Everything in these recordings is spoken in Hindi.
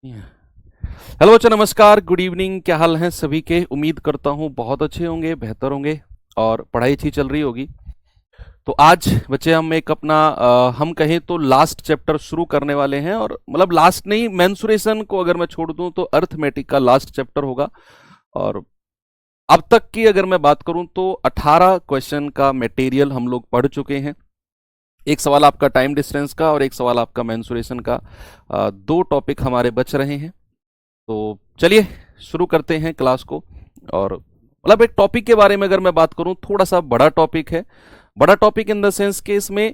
हेलो बच्चों, नमस्कार, गुड इवनिंग। क्या हाल है सभी के? उम्मीद करता हूँ बहुत अच्छे होंगे, बेहतर होंगे और पढ़ाई अच्छी चल रही होगी। तो आज बच्चे हम एक अपना हम कहें तो लास्ट चैप्टर शुरू करने वाले हैं। और मतलब लास्ट नहीं, मेंसुरेशन को अगर मैं छोड़ दूं तो अर्थमेटिक का लास्ट चैप्टर होगा। और अब तक की अगर मैं बात करूं तो 18 क्वेश्चन का मटेरियल हम लोग पढ़ चुके हैं। एक सवाल आपका टाइम डिस्टेंस का और एक सवाल आपका मेंसुरेशन का। दो टॉपिक हमारे बच रहे हैं। तो चलिए शुरू करते हैं क्लास को। और मतलब एक टॉपिक के बारे में अगर मैं बात करूं, थोड़ा सा बड़ा टॉपिक है। बड़ा टॉपिक इन द सेंस कि इसमें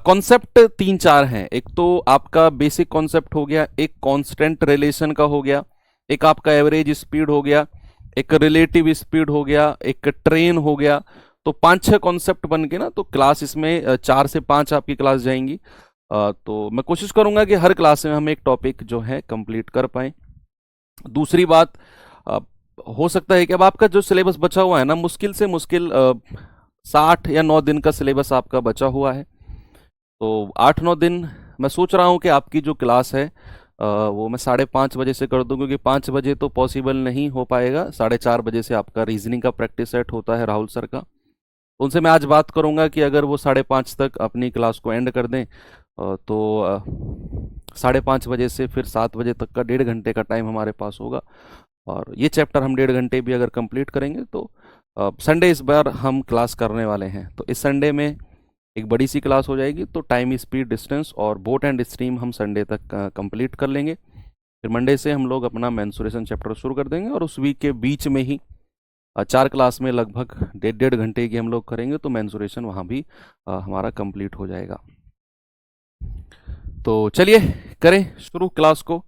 कॉन्सेप्ट तीन चार हैं। एक तो आपका बेसिक कॉन्सेप्ट हो गया, एक कांस्टेंट रिलेशन का हो गया, एक आपका एवरेज स्पीड हो गया, एक रिलेटिव स्पीड हो गया, एक ट्रेन हो गया। तो पांच छह कॉन्सेप्ट बन के ना, तो क्लास इसमें 4 से 5 आपकी क्लास जाएंगी। तो मैं कोशिश करूंगा कि हर क्लास में हम एक टॉपिक जो है कंप्लीट कर पाए। दूसरी बात, अ, हो सकता है कि अब आपका जो सिलेबस बचा हुआ है ना, मुश्किल से मुश्किल 60 या 9 दिन का सिलेबस आपका बचा हुआ है। तो 8 9 दिन मैं सोच रहा हूँ कि आपकी जो क्लास है वो मैं 5:30 बजे से कर दूं, क्योंकि 5 बजे तो पॉसिबल नहीं हो पाएगा। 4:30 बजे से आपका रीजनिंग का प्रैक्टिस सेट होता है राहुल सर का। उनसे मैं आज बात करूंगा कि अगर वो 5:30 तक अपनी क्लास को एंड कर दें, तो 5:30 बजे से फिर 7 बजे तक का 1.5 घंटे का टाइम हमारे पास होगा। और ये चैप्टर हम 1.5 घंटे भी अगर कंप्लीट करेंगे तो संडे इस बार हम क्लास करने वाले हैं। तो इस संडे में एक बड़ी सी क्लास हो जाएगी। तो टाइम, स्पीड, डिस्टेंस और बोट एंड स्ट्रीम हम संडे तक कंप्लीट कर लेंगे। फिर मंडे से हम लोग अपना मेंसुरेशन चैप्टर शुरू कर देंगे। और उस वीक के बीच में ही 4 क्लास में लगभग 1.5 घंटे की हम लोग करेंगे। तो मेंसुरेशन वहाँ भी हमारा कंप्लीट हो जाएगा। तो चलिए करें शुरू क्लास को।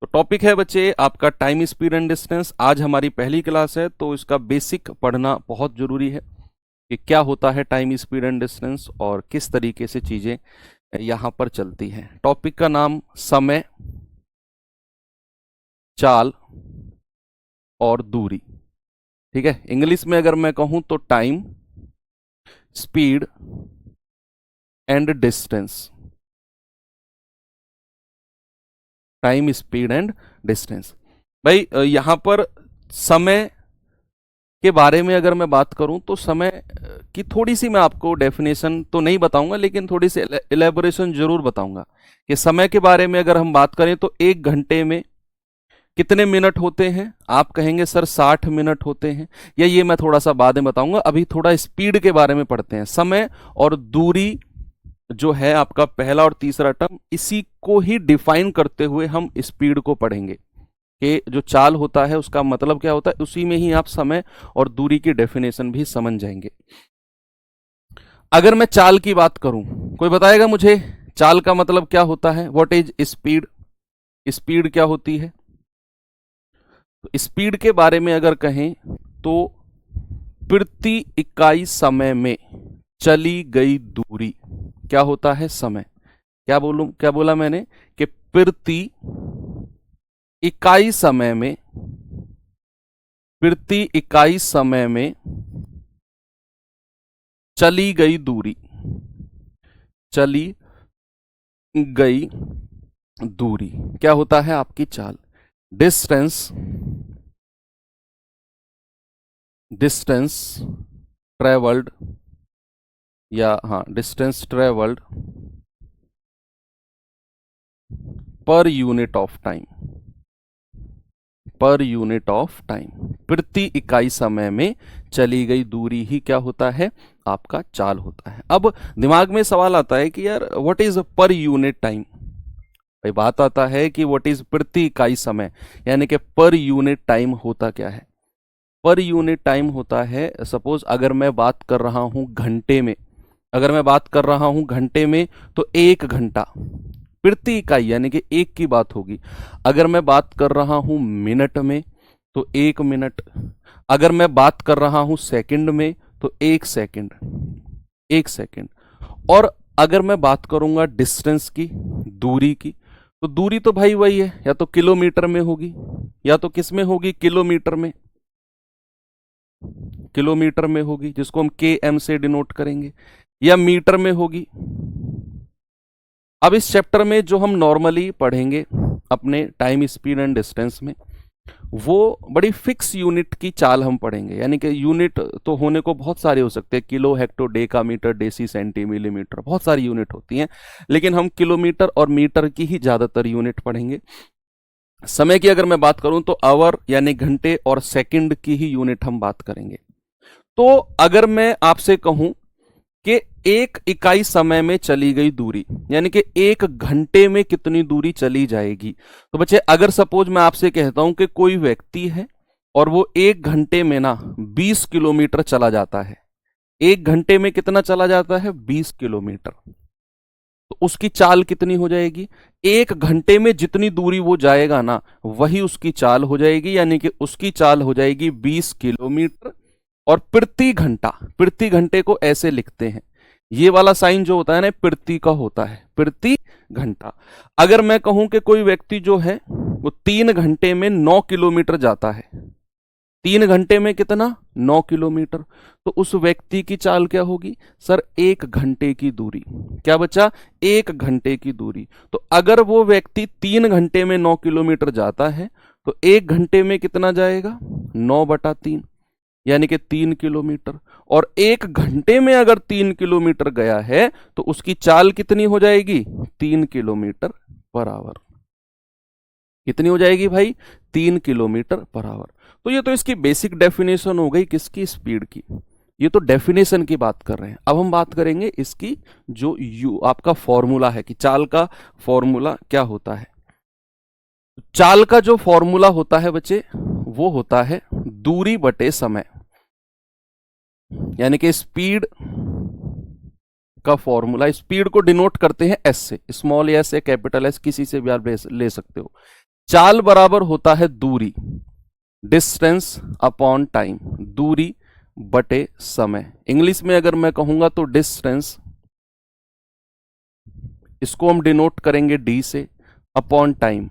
तो टॉपिक है बच्चे आपका टाइम, स्पीड एंड डिस्टेंस। आज हमारी पहली क्लास है, तो इसका बेसिक पढ़ना बहुत जरूरी है कि क्या होता है टाइम, स्पीड एंड डिस्टेंस और किस तरीके से चीजें यहां पर चलती हैं। टॉपिक का नाम समय, चाल और दूरी। ठीक है, इंग्लिश में अगर मैं कहूं तो time, speed and distance. Time, speed and distance. भाई यहां पर समय के बारे में अगर मैं बात करूं तो समय की थोड़ी सी मैं आपको डेफिनेशन तो नहीं बताऊंगा, लेकिन थोड़ी सी एलेबोरेशन जरूर बताऊंगा कि समय के बारे में अगर हम बात करें तो 1 घंटे में कितने मिनट होते हैं। आप कहेंगे सर 60 मिनट होते हैं, या ये मैं थोड़ा सा बाद में बताऊंगा। अभी थोड़ा स्पीड के बारे में पढ़ते हैं। समय और दूरी जो है आपका पहला और तीसरा टर्म, इसी को ही डिफाइन करते हुए हम स्पीड को पढ़ेंगे कि जो चाल होता है उसका मतलब क्या होता है। उसी में ही आप समय और दूरी की डेफिनेशन भी समझ जाएंगे। अगर मैं चाल की बात करूं, कोई बताएगा मुझे चाल का मतलब क्या होता है? What is speed? स्पीड क्या होती है? तो स्पीड के बारे में अगर कहें तो प्रति इकाई समय में चली गई दूरी क्या होता है? समय। क्या बोला मैंने कि प्रति इकाई समय में, प्रति इकाई समय में चली गई दूरी, चली गई दूरी क्या होता है? आपकी चाल। डिस्टेंस, डिस्टेंस ट्रेवल्ड, या हाँ, distance travelled per unit of time, per unit of time. प्रति इकाई समय में चली गई दूरी ही क्या होता है? आपका चाल होता है। अब दिमाग में सवाल आता है कि यार what is per unit time. भाई बात आता है कि व्हाट इज प्रति इकाई समय, यानी कि पर यूनिट टाइम होता क्या है? पर यूनिट टाइम होता है, सपोज अगर मैं बात कर रहा हूं घंटे में, अगर मैं बात कर रहा हूं घंटे में तो 1 घंटा प्रति इकाई यानी कि एक की बात होगी। अगर मैं बात कर रहा हूं मिनट में तो 1 मिनट। अगर मैं बात कर रहा हूं सेकंड में तो 1 सेकंड, 1 सेकंड। और अगर मैं बात करूंगा डिस्टेंस की, दूरी की, तो दूरी तो भाई वही है, या तो किलोमीटर में होगी या तो किस में होगी? किलोमीटर में, किलोमीटर में होगी, जिसको हम के एम से डिनोट करेंगे, या मीटर में होगी। अब इस चैप्टर में जो हम नॉर्मली पढ़ेंगे, अपने टाइम, स्पीड एंड डिस्टेंस में, वो बड़ी फिक्स यूनिट की चाल हम पढ़ेंगे। यानी कि यूनिट तो होने को बहुत सारे हो सकते हैं, kilo, hecto, deca, metre, deci, centi, millimetre, बहुत सारी यूनिट होती हैं, लेकिन हम किलोमीटर और मीटर की ही ज्यादातर यूनिट पढ़ेंगे। समय की अगर मैं बात करूं तो आवर यानी घंटे और सेकंड की ही यूनिट हम बात करेंगे। तो अगर मैं आपसे कहूं कि एक इकाई समय में चली गई दूरी, यानी कि एक घंटे में कितनी दूरी चली जाएगी, तो बच्चे अगर सपोज मैं आपसे कहता हूं कि कोई व्यक्ति है और वो एक घंटे में ना 20 किलोमीटर चला जाता है, एक घंटे में कितना चला जाता है, 20 किलोमीटर, तो उसकी चाल कितनी हो जाएगी? एक घंटे में जितनी दूरी वो जाएगा ना, वही उसकी चाल हो जाएगी, यानी कि उसकी चाल हो जाएगी 20 किलोमीटर। और प्रति घंटे को ऐसे लिखते हैं, ये वाला साइन जो होता है ना, प्रति का होता है, प्रति घंटा। अगर मैं कहूं कि कोई व्यक्ति जो है वो 3 घंटे में 9 किलोमीटर जाता है, 3 घंटे में कितना, 9 किलोमीटर, तो उस व्यक्ति की चाल क्या होगी? सर एक घंटे की दूरी। क्या बचा? एक घंटे की दूरी। तो अगर वो व्यक्ति 3 घंटे में 9 किलोमीटर जाता है तो एक घंटे में कितना जाएगा? 9/3, यानी कि 3 किलोमीटर। और एक घंटे में अगर 3 किलोमीटर गया है तो उसकी चाल कितनी हो जाएगी? 3 किलोमीटर पर आवर। कितनी हो जाएगी भाई? 3 किलोमीटर पर आवर। तो ये तो इसकी बेसिक डेफिनेशन हो गई, किसकी? स्पीड की। ये तो डेफिनेशन की बात कर रहे हैं। अब हम बात करेंगे इसकी जो आपका फॉर्मूला है कि चाल का फॉर्मूला क्या होता है। चाल का जो फॉर्मूला होता है बच्चे, वो होता है दूरी बटे समय, यानी कि स्पीड का फॉर्मूला। स्पीड को डिनोट करते हैं एस से, स्मॉल एस या कैपिटल एस, किसी से भी आप ले सकते हो। चाल बराबर होता है दूरी, डिस्टेंस अपॉन टाइम, दूरी बटे समय। इंग्लिश में अगर मैं कहूंगा तो डिस्टेंस, इसको हम डिनोट करेंगे डी से, अपॉन टाइम,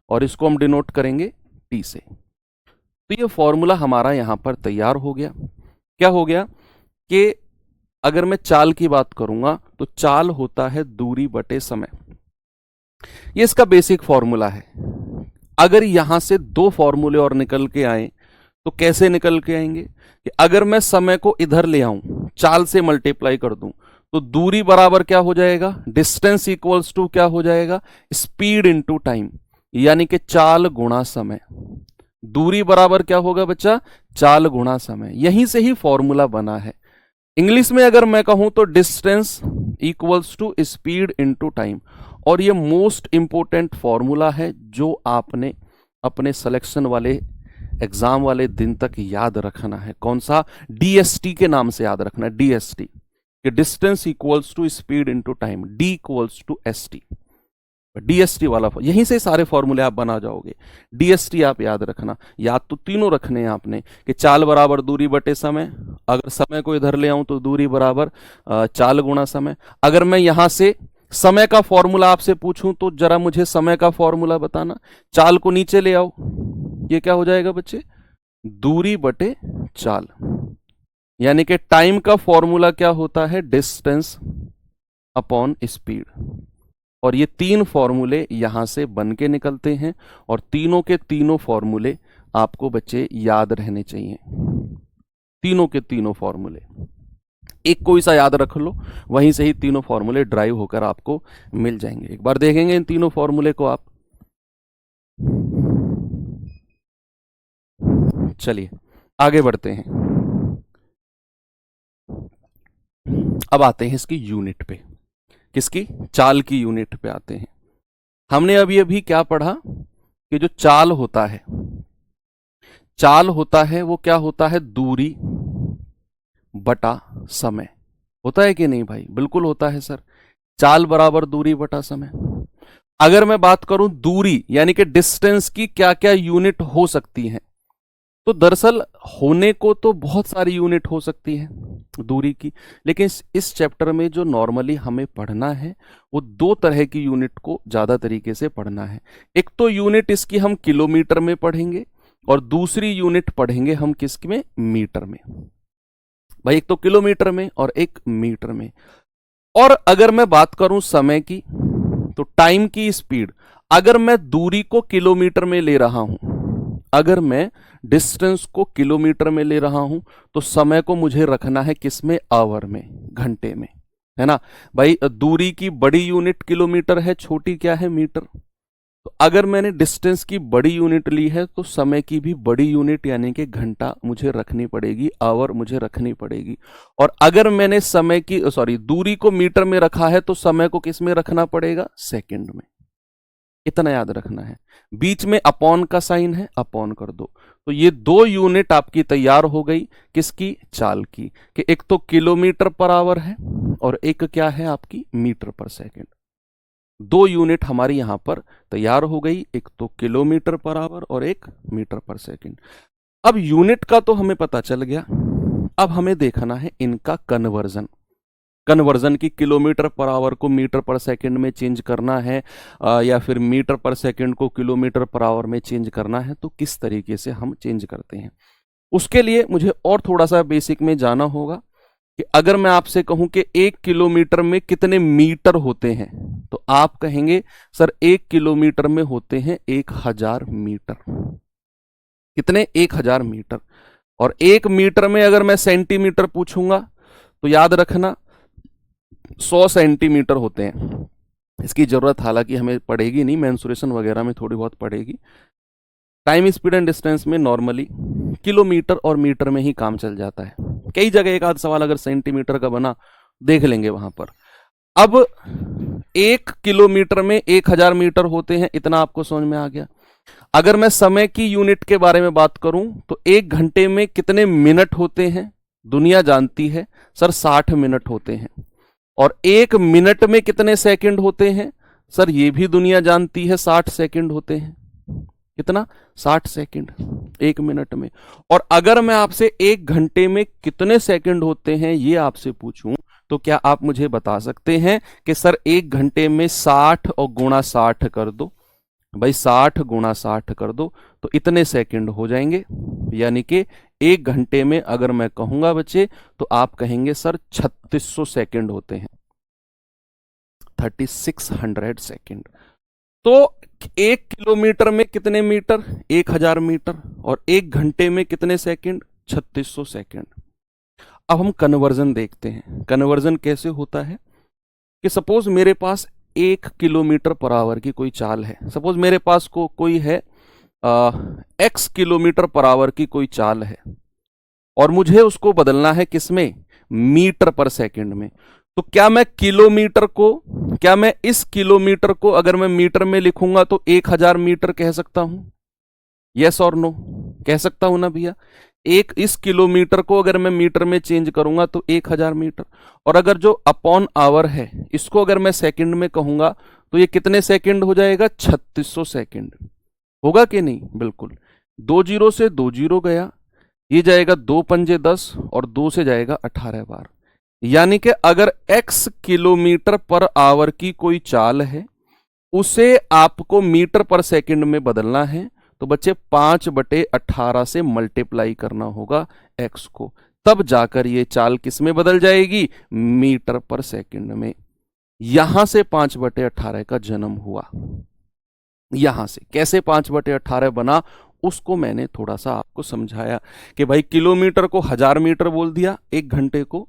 और इसको हम डिनोट करेंगे टी से। तो ये फॉर्मूला हमारा यहां पर तैयार हो गया। क्या हो गया कि अगर मैं चाल की बात करूंगा तो चाल होता है दूरी बटे समय। ये इसका बेसिक फॉर्मूला है। अगर यहां से 2 फॉर्मूले और निकल के आए तो कैसे निकल के आएंगे कि अगर मैं समय को इधर ले आऊं, चाल से मल्टीप्लाई कर दूं, तो दूरी बराबर क्या हो जाएगा? डिस्टेंस इक्वल्स टू क्या हो जाएगा? स्पीड इनटू टाइम, यानी कि चाल गुणा समय। दूरी बराबर क्या होगा बच्चा? चाल गुणा समय। यहीं से ही फॉर्मूला बना है। इंग्लिश में अगर मैं कहूं तो distance equals to speed into time. और ये मोस्ट इंपोर्टेंट फॉर्मूला है जो आपने अपने सिलेक्शन वाले एग्जाम वाले दिन तक याद रखना है। कौन सा? डीएसटी के नाम से याद रखना है, डीएसटी, कि distance equals to speed into time, D equals to ST. DST वाला, यहीं से सारे फॉर्मूले आप बना जाओगे। डीएसटी आप याद रखना। याद तो तीनों रखने हैं आपने कि चाल बराबर दूरी बटे समय, अगर समय को इधर ले आऊं तो दूरी बराबर चाल गुणा समय। अगर मैं यहां से समय का फॉर्मूला आपसे पूछूं तो जरा मुझे समय का फॉर्मूला बताना। चाल को नीचे ले आओ, ये क्या हो जाएगा बच्चे? दूरी बटे चाल, यानी कि टाइम का फॉर्मूला क्या होता है? Distance upon speed. और ये 3 फॉर्मूले यहां से बन के निकलते हैं, और तीनों के तीनों फॉर्मूले आपको बच्चे याद रहने चाहिए। तीनों के तीनों फॉर्मूले, एक कोई सा याद रख लो, वहीं से ही तीनों फॉर्मूले ड्राइव होकर आपको मिल जाएंगे। एक बार देखेंगे इन तीनों फॉर्मूले को आप। चलिए आगे बढ़ते हैं। अब आते हैं इसकी यूनिट पे, किसकी? चाल की यूनिट पे आते हैं। हमने अभी अभी क्या पढ़ा कि जो चाल होता है, चाल होता है वो क्या होता है? दूरी बटा समय। होता है कि नहीं भाई? बिल्कुल होता है सर। चाल बराबर दूरी बटा समय। अगर मैं बात करूं दूरी यानी कि डिस्टेंस की क्या क्या यूनिट हो सकती हैं, तो दरअसल होने को तो बहुत सारी यूनिट हो सकती है दूरी की, लेकिन इस चैप्टर में जो नॉर्मली हमें पढ़ना है वो 2 तरह की यूनिट को ज्यादा तरीके से पढ़ना है। एक तो यूनिट इसकी हम किलोमीटर में पढ़ेंगे, और दूसरी यूनिट पढ़ेंगे हम किस में? मीटर में। भाई एक तो किलोमीटर में और एक मीटर में। और अगर मैं बात करूं समय की, तो टाइम की स्पीड, अगर मैं दूरी को किलोमीटर में ले रहा हूं, अगर मैं डिस्टेंस को किलोमीटर में ले रहा हूं, तो समय को मुझे रखना है किसमें, आवर में, घंटे में, है ना भाई। दूरी की बड़ी यूनिट किलोमीटर है, छोटी क्या है, मीटर। तो अगर मैंने डिस्टेंस की बड़ी यूनिट ली है तो समय की भी बड़ी यूनिट यानी कि घंटा मुझे रखनी पड़ेगी, आवर मुझे रखनी पड़ेगी। और अगर मैंने समय की दूरी को मीटर में रखा है तो समय को किस में रखना पड़ेगा, सेकंड में। इतना याद रखना है। बीच में अपॉन का साइन है, अपॉन कर दो। तो ये दो यूनिट आपकी तैयार हो गई, किसकी, चाल की, कि एक तो किलोमीटर पर आवर है और एक क्या है आपकी, मीटर पर सेकंड। दो यूनिट हमारी यहां पर तैयार हो गई, एक तो किलोमीटर पर आवर और एक मीटर पर सेकंड। अब यूनिट का तो हमें पता चल गया, अब हमें देखना है इनका कन्वर्जन। कन्वर्जन की किलोमीटर पर आवर को मीटर पर सेकंड में चेंज करना है या फिर मीटर पर सेकंड को किलोमीटर पर आवर में चेंज करना है, तो किस तरीके से हम चेंज करते हैं। उसके लिए मुझे और थोड़ा सा बेसिक में जाना होगा कि अगर मैं आपसे कहूं कि 1 किलोमीटर में कितने मीटर होते हैं, तो आप कहेंगे सर 1 किलोमीटर में होते हैं 1000 मीटर। कितने, 1000 मीटर। और 1 मीटर में अगर मैं सेंटीमीटर पूछूंगा तो याद रखना 100 सेंटीमीटर होते हैं। इसकी जरूरत हालांकि हमें पड़ेगी नहीं, मेंसुरेशन वगैरह में थोड़ी बहुत पड़ेगी। टाइम, स्पीड एंड डिस्टेंस में नॉर्मली किलोमीटर और मीटर में ही काम चल जाता है। कई जगह एक आध सवाल अगर सेंटीमीटर का बना, देख लेंगे वहां पर। अब 1 किलोमीटर में 1000 मीटर होते हैं, इतना आपको समझ में आ गया। अगर मैं समय की यूनिट के बारे में बात करूं तो 1 घंटे में कितने मिनट होते हैं, दुनिया जानती है सर 60 मिनट होते हैं। और 1 मिनट में कितने सेकंड होते हैं, सर ये भी दुनिया जानती है 60 सेकंड होते हैं। कितना, 60 सेकंड 1 मिनट में। और अगर मैं आपसे 1 घंटे में कितने सेकंड होते हैं ये आपसे पूछूं, तो क्या आप मुझे बता सकते हैं कि सर 1 घंटे में 60 और गुणा 60 कर दो भाई, 60 गुणा 60 कर दो तो इतने सेकंड हो जाएंगे। यानी कि 1 घंटे में अगर मैं कहूंगा बच्चे, तो आप कहेंगे सर 3600 सेकंड होते हैं, 3600 सेकंड। तो 1 किलोमीटर में कितने मीटर, 1000 मीटर। और 1 घंटे में कितने सेकंड, 3600 सेकंड। अब हम कन्वर्जन देखते हैं। कन्वर्जन कैसे होता है कि सपोज मेरे पास 1 किलोमीटर पर आवर की कोई चाल है। सपोज मेरे पास कोई है x किलोमीटर पर आवर की कोई चाल है और मुझे उसको बदलना है किसमें, मीटर पर सेकंड में। तो क्या मैं इस किलोमीटर को अगर मैं मीटर में लिखूंगा तो 1000 मीटर कह सकता हूं, यस और नो, कह सकता हूं ना भैया। इस किलोमीटर को अगर मैं मीटर में चेंज करूंगा तो 1000 मीटर। और अगर जो अपॉन आवर है इसको अगर मैं सेकंड में कहूंगा तो ये कितने सेकंड हो जाएगा, 3600 सेकंड। होगा कि नहीं, बिल्कुल। 2 जीरो से 2 जीरो गया, ये जाएगा 2 पंजे 10 और 2 से जाएगा 18 बार। यानी कि अगर x किलोमीटर पर आवर की कोई चाल है उसे आपको मीटर पर सेकंड में बदलना है, तो बच्चे 5/18 से मल्टीप्लाई करना होगा x को, तब जाकर ये चाल किस में बदल जाएगी, मीटर पर सेकंड में। यहां से 5/18 का जन्म हुआ। यहां से कैसे 5/18 बना उसको मैंने थोड़ा सा आपको समझाया कि भाई किलोमीटर को 1000 मीटर बोल दिया, 1 घंटे को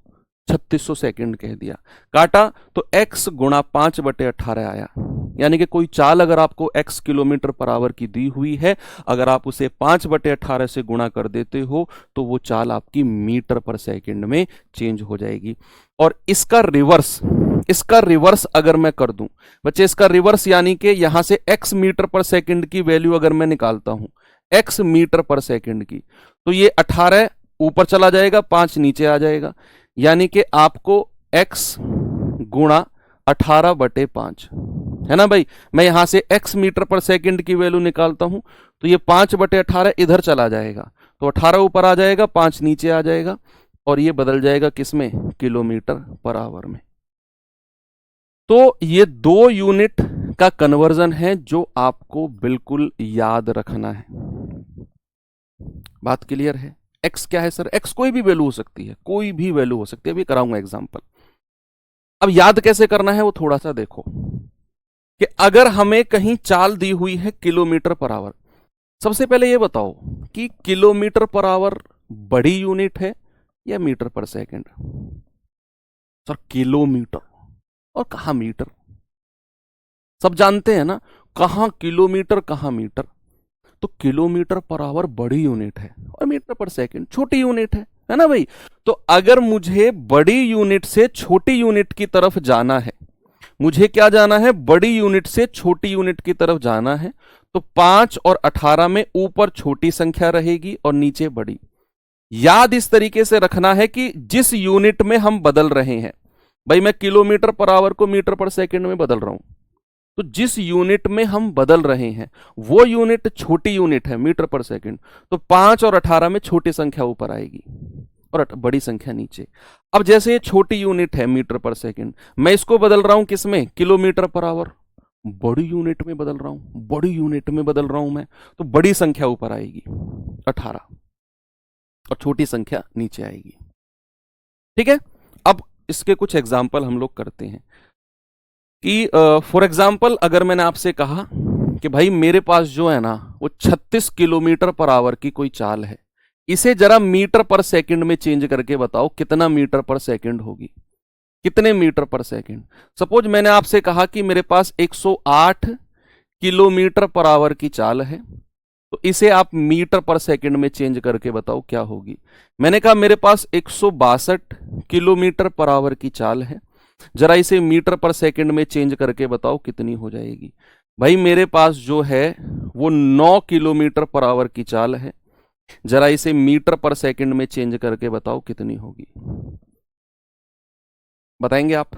3600 सेकंड कह दिया, काटा तो x गुणा 5/18 आया। यानी कि कोई चाल अगर आपको x किलोमीटर पर आवर की दी हुई है, अगर आप उसे 5/18 से गुणा कर देते हो तो वो चाल आपकी मीटर पर सेकंड में चेंज हो जाएगी। और इसका रिवर्स अगर मैं कर दूं बच्चे, इसका रिवर्स यानी कि यहां से x मीटर पर सेकंड की वैल्यू अगर मैं निकालता हूं, x मीटर पर सेकंड की, तो ये 18 ऊपर चला जाएगा, 5 नीचे आ जाएगा। यानी कि आपको x गुणा 18/5 है ना भाई। मैं यहां से x मीटर पर सेकंड की वैल्यू निकालता हूं तो ये 5/18 इधर चला जाएगा, तो 18 ऊपर आ जाएगा, 5 नीचे आ जाएगा और ये बदल जाएगा किसमें, किलोमीटर पर आवर में। तो ये 2 यूनिट का कन्वर्जन है जो आपको बिल्कुल याद रखना है। बात क्लियर है। x क्या है सर, x कोई भी वैल्यू हो सकती है, कोई भी वैल्यू हो सकती है, अभी कराऊंगा एग्जांपल। अब याद कैसे करना है वो थोड़ा सा देखो। कि अगर हमें कहीं चाल दी हुई है किलोमीटर पर आवर, सबसे पहले ये बताओ कि किलोमीटर पर आवर बड़ी यूनिट है या मीटर पर सेकंड? सर किलोमीटर और कहां मीटर, सब जानते हैं ना, कहां किलोमीटर कहां मीटर। तो किलोमीटर पर आवर बड़ी यूनिट है और मीटर पर सेकंड छोटी यूनिट है ना भाई। तो अगर मुझे बड़ी यूनिट से छोटी यूनिट की तरफ जाना है, मुझे क्या जाना है, बड़ी यूनिट से छोटी यूनिट की तरफ जाना है, तो 5 और 18 में ऊपर छोटी संख्या रहेगी और नीचे बड़ी। याद इस तरीके से रखना है कि जिस यूनिट में हम बदल रहे हैं, भाई मैं किलोमीटर पर आवर को मीटर पर सेकंड में बदल रहा हूं, तो जिस यूनिट में हम बदल रहे हैं वो यूनिट छोटी यूनिट है, मीटर पर सेकंड, तो 5 और 18 में छोटी संख्या ऊपर आएगी और बड़ी संख्या नीचे। अब जैसे ये छोटी यूनिट है मीटर पर सेकंड, मैं इसको बदल रहा हूं किसमें, किलोमीटर पर आवर, बड़ी यूनिट में बदल रहा हूं, बड़ी यूनिट में बदल रहा हूं मैं, तो बड़ी संख्या ऊपर आएगी 18 और छोटी संख्या नीचे आएगी। ठीक है, अब इसके कुछ एग्जाम्पल हम लोग करते हैं कि फॉर एग्जाम्पल अगर मैंने आपसे कहा कि भाई मेरे पास जो है ना वो 36 किलोमीटर पर आवर की कोई चाल है, इसे जरा मीटर पर सेकंड में चेंज करके बताओ कितना मीटर पर सेकंड होगी, कितने मीटर पर सेकंड। सपोज मैंने आपसे कहा कि मेरे पास 108 किलोमीटर पर आवर की चाल है, तो इसे आप मीटर पर सेकंड में चेंज करके बताओ क्या होगी। मैंने कहा मेरे पास 162 किलोमीटर पर आवर की चाल है, जरा इसे मीटर पर सेकंड में चेंज करके बताओ कितनी हो जाएगी। भाई मेरे पास जो है वो 9 किलोमीटर पर आवर की चाल है, जरा इसे मीटर पर सेकंड में चेंज करके बताओ कितनी होगी। बताएंगे आप?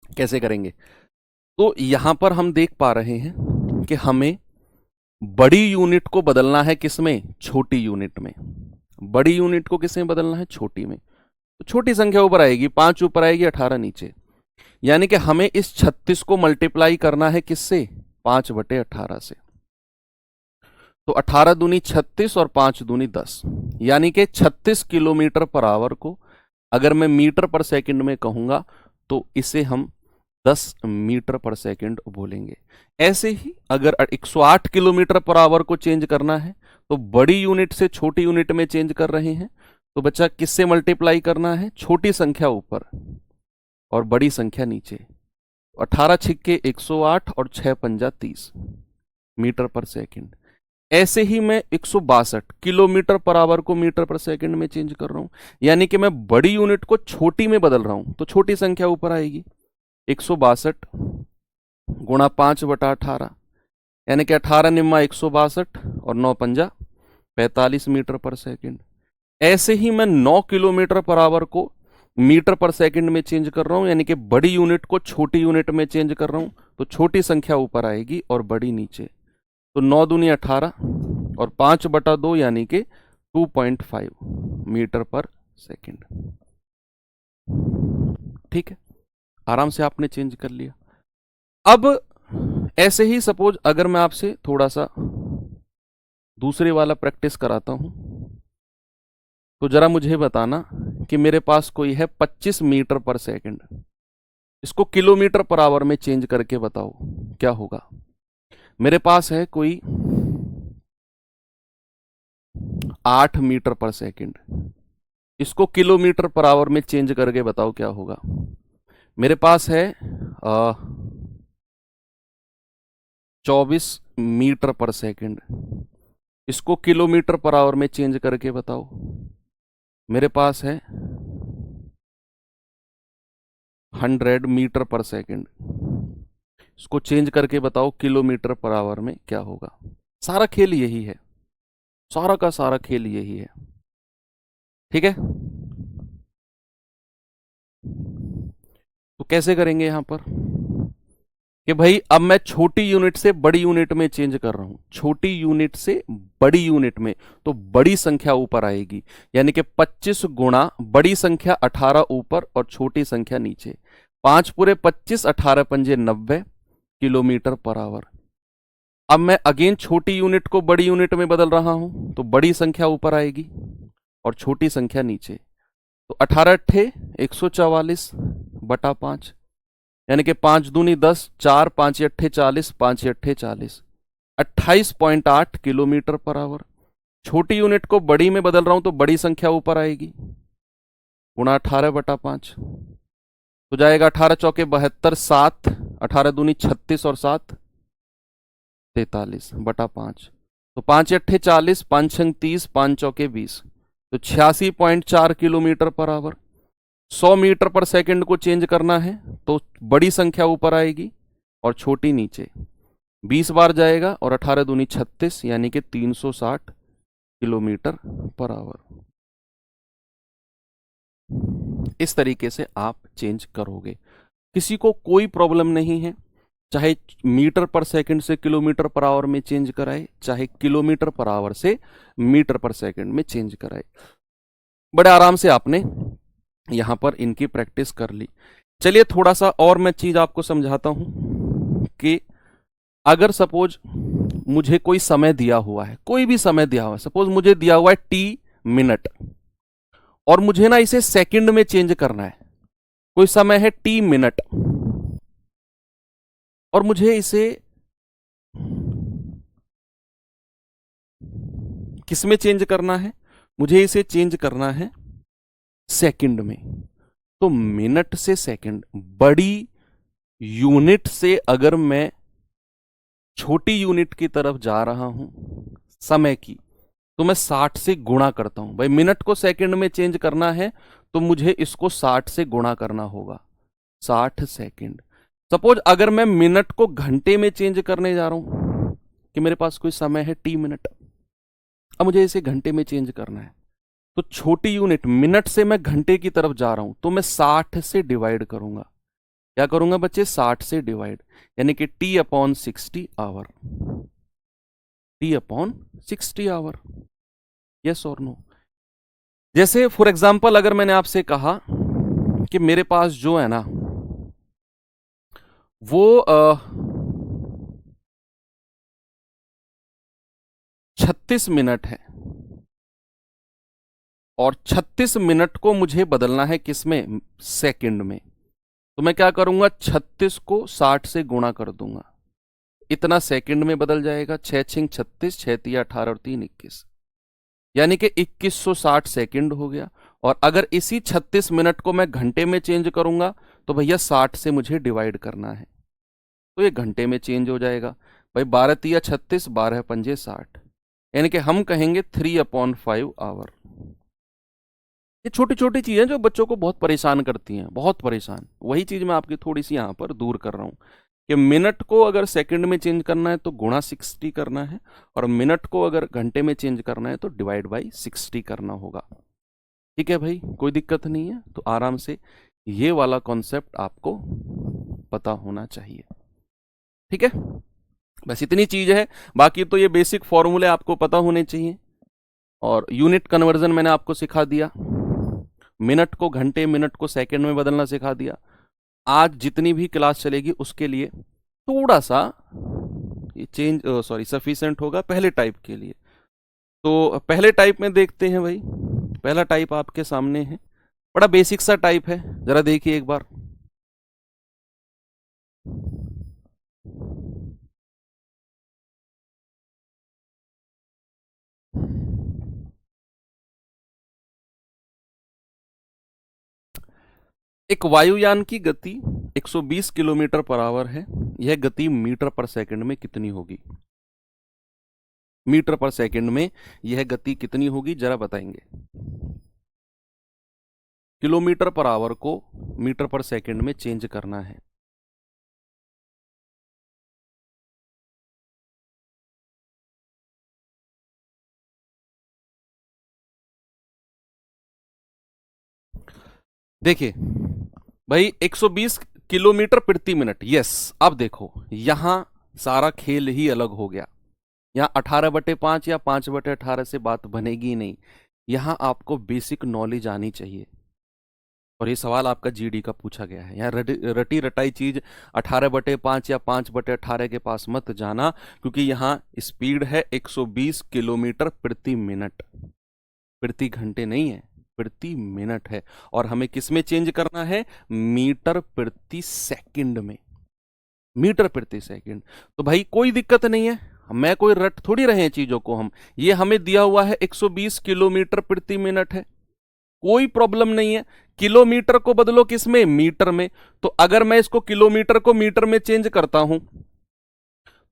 कैसे करेंगे? तो यहां पर हम देख पा रहे हैं कि हमें बड़ी यूनिट को बदलना है किसमें, छोटी यूनिट में। बड़ी यूनिट को किसमें बदलना है, छोटी में। तो छोटी संख्या ऊपर आएगी, 5 ऊपर आएगी, 18 नीचे। यानी कि हमें इस 36 को मल्टीप्लाई करना है किससे, 5/18 से। तो 18 दूनी 36 और 5 दूनी 10, यानी कि 36 किलोमीटर पर आवर को अगर मैं मीटर पर सेकंड में कहूंगा तो इसे हम 10 मीटर पर सेकंड बोलेंगे। ऐसे ही अगर 108 किलोमीटर पर आवर को चेंज करना है तो बड़ी यूनिट से छोटी यूनिट में चेंज कर रहे हैं, तो बच्चा किससे मल्टीप्लाई करना है, छोटी संख्या ऊपर और बड़ी संख्या नीचे। 18 छिक्के 108 और 6 पंजा 30 मीटर पर सेकंड। ऐसे ही मैं 162 किलोमीटर पर आवर को मीटर पर सेकंड में चेंज कर रहा हूं, यानी कि मैं बड़ी यूनिट को छोटी में बदल रहा हूं, तो छोटी संख्या ऊपर आएगी। 162 गुणा 5/18, यानी कि 18 निम्मा 162 और 9 पंजा 45 मीटर पर सेकंड। ऐसे ही मैं 9 किलोमीटर पर आवर को मीटर पर सेकंड में चेंज कर रहा हूं, यानी कि बड़ी यूनिट को छोटी यूनिट में चेंज कर रहा हूं, तो छोटी संख्या ऊपर आएगी और बड़ी नीचे। तो 9 दूनी 18 और 5/2 यानी कि 2.5 मीटर पर सेकंड। ठीक है, आराम से आपने चेंज कर लिया। अब ऐसे ही सपोज अगर मैं आपसे थोड़ा सा दूसरे वाला प्रैक्टिस कराता हूं, तो जरा मुझे बताना कि मेरे पास कोई है 25 मीटर पर सेकंड, इसको किलोमीटर पर आवर में चेंज करके बताओ क्या होगा। मेरे पास है कोई 8 मीटर पर सेकंड, इसको किलोमीटर पर आवर में चेंज करके बताओ क्या होगा। मेरे पास है 24 मीटर पर सेकंड, इसको किलोमीटर पर आवर में चेंज करके बताओ। मेरे पास है 100 मीटर पर सेकंड, इसको चेंज करके बताओ किलोमीटर पर आवर में क्या होगा। सारा खेल यही है, सारा का सारा खेल यही है। ठीक है, तो कैसे करेंगे यहां पर कि भाई अब मैं छोटी यूनिट से बड़ी यूनिट में चेंज कर रहा हूं, छोटी यूनिट से बड़ी यूनिट में, तो बड़ी संख्या ऊपर आएगी, यानी कि 25 गुणा बड़ी संख्या 18 ऊपर और छोटी संख्या नीचे। 5 पूरे 25, 18 पंजे 90 किलोमीटर पर आवर। अब मैं अगेन छोटी यूनिट को बड़ी यूनिट में बदल रहा हूं, तो बड़ी संख्या ऊपर आएगी और छोटी संख्या नीचे। तो 18 अट्ठे 144 बटा 5, यानी कि 5 दूनी 10, 4 5 अट्ठे 40, 5 अट्ठे 40, 28.8 किलोमीटर पर आवर। छोटी यूनिट को बड़ी में बदल रहा हूं तो बड़ी संख्या ऊपर आएगी, गुणा 18 बटा 5, तो जाएगा 18 चौके 72, 7 18 दूनी 36 और 7 43 बटा 5, तो 5 अट्ठे 40, 5 छंग 30, 5 चौके 20, तो 86.4 किलोमीटर पर आवर। 100 मीटर पर सेकंड को चेंज करना है तो बड़ी संख्या ऊपर आएगी और छोटी नीचे। 20 बार जाएगा और 18 दूनी 36, यानी कि 360 किलोमीटर पर आवर। इस तरीके से आप चेंज करोगे, किसी को कोई प्रॉब्लम नहीं है, चाहे मीटर पर सेकंड से किलोमीटर पर आवर में चेंज कराए, चाहे किलोमीटर पर आवर से मीटर पर सेकंड में चेंज कराए। बड़े आराम से आपने यहां पर इनकी प्रैक्टिस कर ली। चलिए थोड़ा सा और मैं चीज आपको समझाता हूं कि अगर सपोज मुझे कोई समय दिया हुआ है, कोई भी समय दिया हुआ है, सपोज मुझे दिया हुआ है टी मिनट, और मुझे ना इसे सेकंड में चेंज करना है। कोई समय है टी मिनट और मुझे इसे किस में चेंज करना है, मुझे इसे चेंज करना है सेकंड में। तो मिनट से सेकंड, बड़ी यूनिट से अगर मैं छोटी यूनिट की तरफ जा रहा हूं समय की, तो मैं 60 से गुणा करता हूं। भाई मिनट को सेकंड में चेंज करना है तो मुझे इसको 60 से गुणा करना होगा, 60 सेकंड। सपोज अगर मैं मिनट को घंटे में चेंज करने जा रहा हूं कि मेरे पास कोई समय है टी मिनट, अब मुझे इसे घंटे में चेंज करना है, तो छोटी यूनिट मिनट से मैं घंटे की तरफ जा रहा हूं तो मैं 60 से डिवाइड करूंगा। क्या करूंगा बच्चे, 60 से डिवाइड, यानी कि T upon 60 hour, T upon 60 hour. Yes और नो? जैसे फॉर एग्जाम्पल अगर मैंने आपसे कहा कि मेरे पास जो है ना वो 36 मिनट है और 36 मिनट को मुझे बदलना है किस में, सेकंड में, तो मैं क्या करूंगा, 36 को 60 से गुणा कर दूंगा, इतना सेकंड में बदल जाएगा। 6 छिंग 36, 6 तिया 18 और 3 21, यानी कि 2160 सेकंड हो गया। और अगर इसी 36 मिनट को मैं घंटे में चेंज करूंगा तो भैया 60 से मुझे डिवाइड करना है, तो ये घंटे में चेंज हो जाएगा। भाई 12 तिया 36, 12 पंजे 60, यानी कि हम कहेंगे 3/5 आवर। ये छोटी छोटी चीजें जो बच्चों को बहुत परेशान करती हैं, बहुत परेशान, वही चीज मैं आपकी थोड़ी सी यहाँ पर दूर कर रहा हूँ कि मिनट को अगर सेकंड में चेंज करना है तो गुणा 60 करना है, और मिनट को अगर घंटे में चेंज करना है तो डिवाइड बाई 60 करना होगा। ठीक है भाई, कोई दिक्कत नहीं है। तो आराम से ये वाला कॉन्सेप्ट आपको पता होना चाहिए। ठीक है, बस इतनी चीज है, बाकी तो ये बेसिक फॉर्मूले आपको पता होने चाहिए। और यूनिट कन्वर्जन मैंने आपको सिखा दिया, मिनट को घंटे, मिनट को सेकंड में बदलना सिखा दिया। आज जितनी भी क्लास चलेगी उसके लिए थोड़ा सा ये चेंज सफिशिएंट होगा पहले टाइप के लिए। तो पहले टाइप में देखते हैं भाई, पहला टाइप आपके सामने है, बड़ा बेसिक सा टाइप है, जरा देखिए एक बार। एक वायुयान की गति 120 किलोमीटर पर आवर है, यह गति मीटर पर सेकंड में कितनी होगी? मीटर पर सेकंड में यह गति कितनी होगी जरा बताएंगे। किलोमीटर पर आवर को मीटर पर सेकंड में चेंज करना है। देखिए भाई 120 किलोमीटर प्रति मिनट, यस। अब देखो यहां सारा खेल ही अलग हो गया, यहां 18/5 या 5/18 से बात बनेगी नहीं। यहां आपको बेसिक नॉलेज आनी चाहिए। और ये सवाल आपका जीडी का पूछा गया है। यहाँ रटी रटाई चीज 18/5 या 5/18 के पास मत जाना, क्योंकि यहाँ स्पीड है 120 किलोमीटर प्रति मिनट, प्रति घंटे नहीं है, प्रति मिनट है। और हमें किस में चेंज करना है? मीटर प्रति सेकंड में, मीटर प्रति सेकंड। तो भाई कोई दिक्कत नहीं है, मैं कोई रट थोड़ी रहे हैं चीजों को हम, ये हमें दिया हुआ है 120 किलोमीटर प्रति मिनट है, कोई प्रॉब्लम नहीं है। किलोमीटर को बदलो किस में? मीटर में। तो अगर मैं इसको किलोमीटर को मीटर में चेंज करता हूं,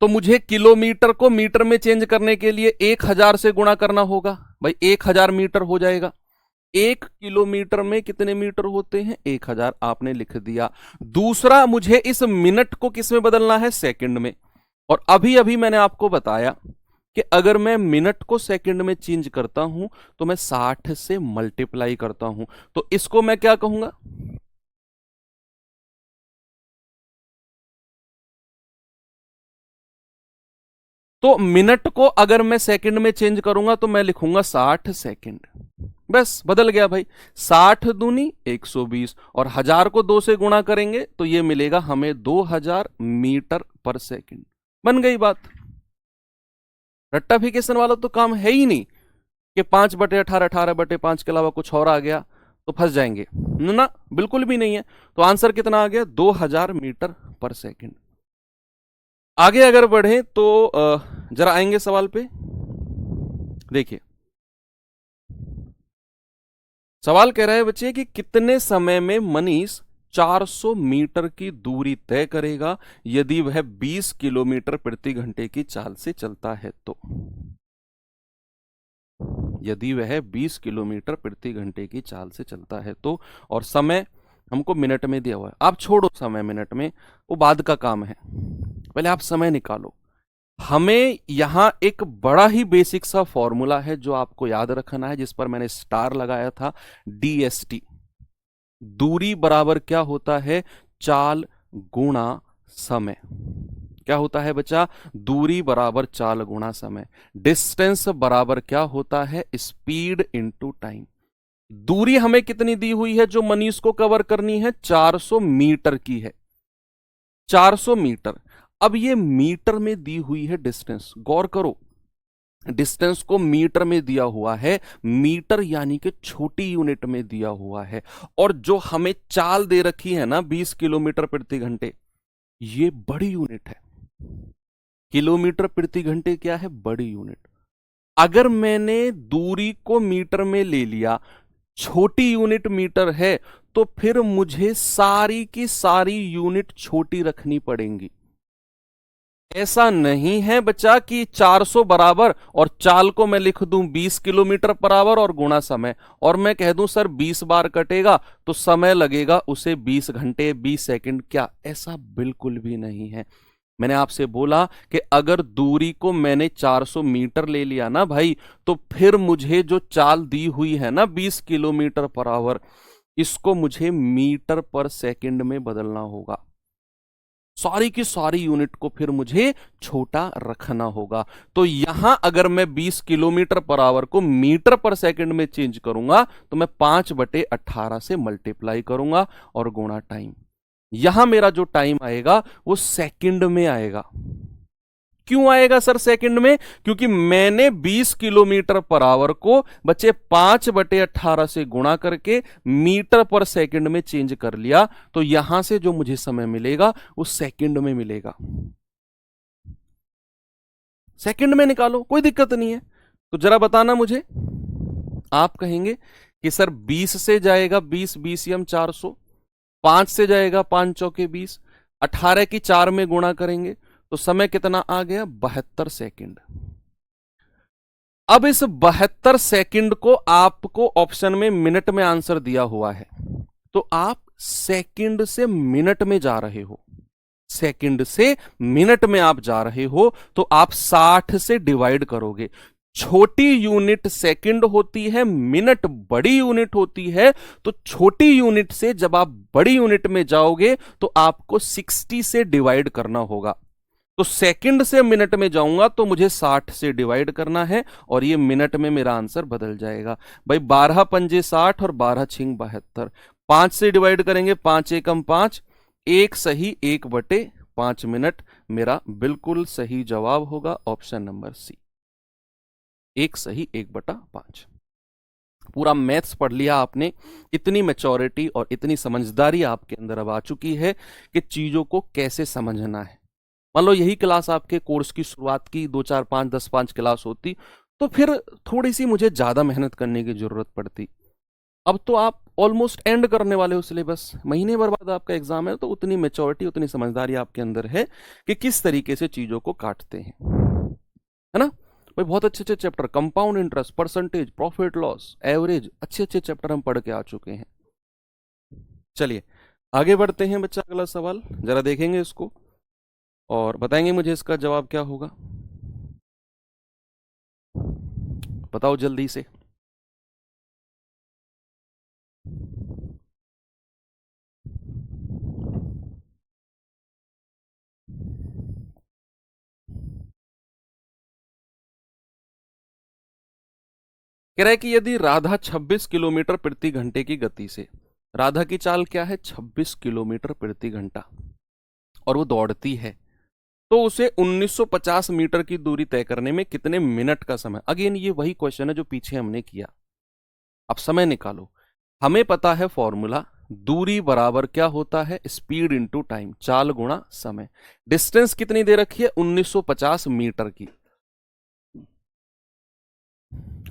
तो मुझे किलोमीटर को मीटर में चेंज करने के लिए 1000 से गुणा करना होगा। भाई 1000 मीटर हो जाएगा। 1 किलोमीटर में कितने मीटर होते हैं? 1000, आपने लिख दिया। दूसरा, मुझे इस मिनट को किस में बदलना है? सेकंड में। और अभी अभी मैंने आपको बताया कि अगर मैं मिनट को सेकंड में चेंज करता हूं तो मैं 60 से मल्टीप्लाई करता हूं। तो इसको मैं क्या कहूंगा? तो मिनट को अगर मैं सेकंड में चेंज करूंगा तो मैं लिखूंगा 60 सेकंड। बस बदल गया भाई। 60 दूनी 120, और 1000 को 2 से गुणा करेंगे तो ये मिलेगा हमें 2000 मीटर पर सेकंड। बन गई बात। रट्टाफिकेशन वाला तो काम है ही नहीं कि 5/18, 18/5 के अलावा कुछ और आ गया तो फंस जाएंगे ना, बिल्कुल भी नहीं है। तो आंसर कितना आ गया? 2000 मीटर पर सेकंड। आगे अगर बढ़े तो जरा आएंगे सवाल पे। देखिए, सवाल कह रहा है बच्चे कि कितने समय में मनीष 400 मीटर की दूरी तय करेगा यदि वह 20 किलोमीटर प्रति घंटे की चाल से चलता है तो। यदि वह 20 किलोमीटर प्रति घंटे की चाल से चलता है तो, और समय हमको मिनट में दिया हुआ है। आप छोड़ो समय मिनट में, वो बाद का काम है, पहले आप समय निकालो। हमें यहां एक बड़ा ही बेसिक सा फॉर्मूला है जो आपको याद रखना है, जिस पर मैंने स्टार लगाया था, डीएसटी। दूरी बराबर क्या होता है? चाल गुणा समय। क्या होता है बच्चा? दूरी बराबर चाल गुणा समय। डिस्टेंस बराबर क्या होता है? Speed into time. दूरी हमें कितनी दी हुई है जो मनीष को कवर करनी है? 400 मीटर की है, 400 मीटर। अब ये मीटर में दी हुई है डिस्टेंस, गौर करो, डिस्टेंस को मीटर में दिया हुआ है, मीटर यानी कि छोटी यूनिट में दिया हुआ है। और जो हमें चाल दे रखी है ना 20 किलोमीटर प्रति घंटे, ये बड़ी यूनिट है। किलोमीटर प्रति घंटे क्या है? बड़ी यूनिट। अगर मैंने दूरी को मीटर में ले लिया, छोटी यूनिट मीटर है, तो फिर मुझे सारी की सारी यूनिट छोटी रखनी पड़ेंगी। ऐसा नहीं है बच्चा कि 400 बराबर और चाल को मैं लिख दूं 20 किलोमीटर पर आवर और गुणा समय, और मैं कह दूं सर 20 बार कटेगा तो समय लगेगा उसे 20 घंटे 20 सेकंड। क्या ऐसा बिल्कुल भी नहीं है। मैंने आपसे बोला कि अगर दूरी को मैंने 400 मीटर ले लिया ना भाई, तो फिर मुझे जो चाल दी हुई है ना 20 किलोमीटर पर आवर, इसको मुझे मीटर पर सेकंड में बदलना होगा। सारी की सारी यूनिट को फिर मुझे छोटा रखना होगा। तो यहां अगर मैं 20 किलोमीटर पर आवर को मीटर पर सेकंड में चेंज करूंगा तो मैं 5/18 से मल्टीप्लाई करूंगा और गुणा टाइम। यहां मेरा जो टाइम आएगा वो सेकंड में आएगा। क्यों आएगा सर सेकंड में? क्योंकि मैंने 20 किलोमीटर पर आवर को बच्चे 5/18 से गुणा करके मीटर पर सेकंड में चेंज कर लिया। तो यहां से जो मुझे समय मिलेगा वो सेकंड में मिलेगा। सेकंड में निकालो, कोई दिक्कत नहीं है। तो जरा बताना मुझे, आप कहेंगे कि सर 20 से जाएगा 20, 20 यम 400, 5 से जाएगा 5 चौके 20, 18 की 4 में गुणा करेंगे तो समय कितना आ गया? 72 सेकंड। अब इस 72 सेकंड को आपको ऑप्शन में मिनट में आंसर दिया हुआ है, तो आप सेकंड से मिनट में जा रहे हो, सेकंड से मिनट में आप जा रहे हो, तो आप 60 से डिवाइड करोगे। छोटी यूनिट सेकंड होती है, मिनट बड़ी यूनिट होती है। तो छोटी यूनिट से जब आप बड़ी यूनिट में जाओगे तो आपको 60 से डिवाइड करना होगा। तो सेकंड से मिनट में जाऊंगा तो मुझे 60 से डिवाइड करना है और ये मिनट में मेरा आंसर बदल जाएगा। भाई 12 पंजे 60 और 12 छिंग 72, 5 से डिवाइड करेंगे, 5 एकम 5, 1 सही 1/5 मिनट। मेरा बिल्कुल सही जवाब होगा ऑप्शन नंबर सी, 1 सही 1/5। पूरा मैथ्स पढ़ लिया आपने, इतनी मैच्योरिटी और इतनी समझदारी आपके अंदर अब आ चुकी है कि चीजों को कैसे समझना है। मान लो यही क्लास आपके कोर्स की शुरुआत की 2 4 5 10 5 क्लास होती, तो फिर थोड़ी सी मुझे ज्यादा मेहनत करने की जरूरत पड़ती। अब तो आप ऑलमोस्ट एंड करने वाले हो सिलेबस, महीने भर बाद आपका एग्जाम है, तो उतनी मेच्योरिटी उतनी समझदारी आपके अंदर है कि किस तरीके से चीजों को काटते हैं, है ना भाई। बहुत अच्छे अच्छे chapter, compound interest, percentage, profit loss, average, अच्छे अच्छे चैप्टर हम पढ़ के आ चुके हैं। चलिए आगे बढ़ते हैं बच्चा, अगला सवाल जरा देखेंगे इसको और बताएंगे मुझे इसका जवाब क्या होगा। बताओ जल्दी से। कह रहा है कि यदि राधा 26 किलोमीटर प्रति घंटे की गति से, राधा की चाल क्या है 26 किलोमीटर प्रति घंटा, और वो दौड़ती है, तो उसे 1950 मीटर की दूरी तय करने में कितने मिनट का समय। अगेन ये वही क्वेश्चन है जो पीछे हमने किया। अब समय निकालो, हमें पता है फॉर्मूला, दूरी बराबर क्या होता है, स्पीड इंटू टाइम, चाल गुणा समय। डिस्टेंस कितनी दे रखी है 1950 मीटर की,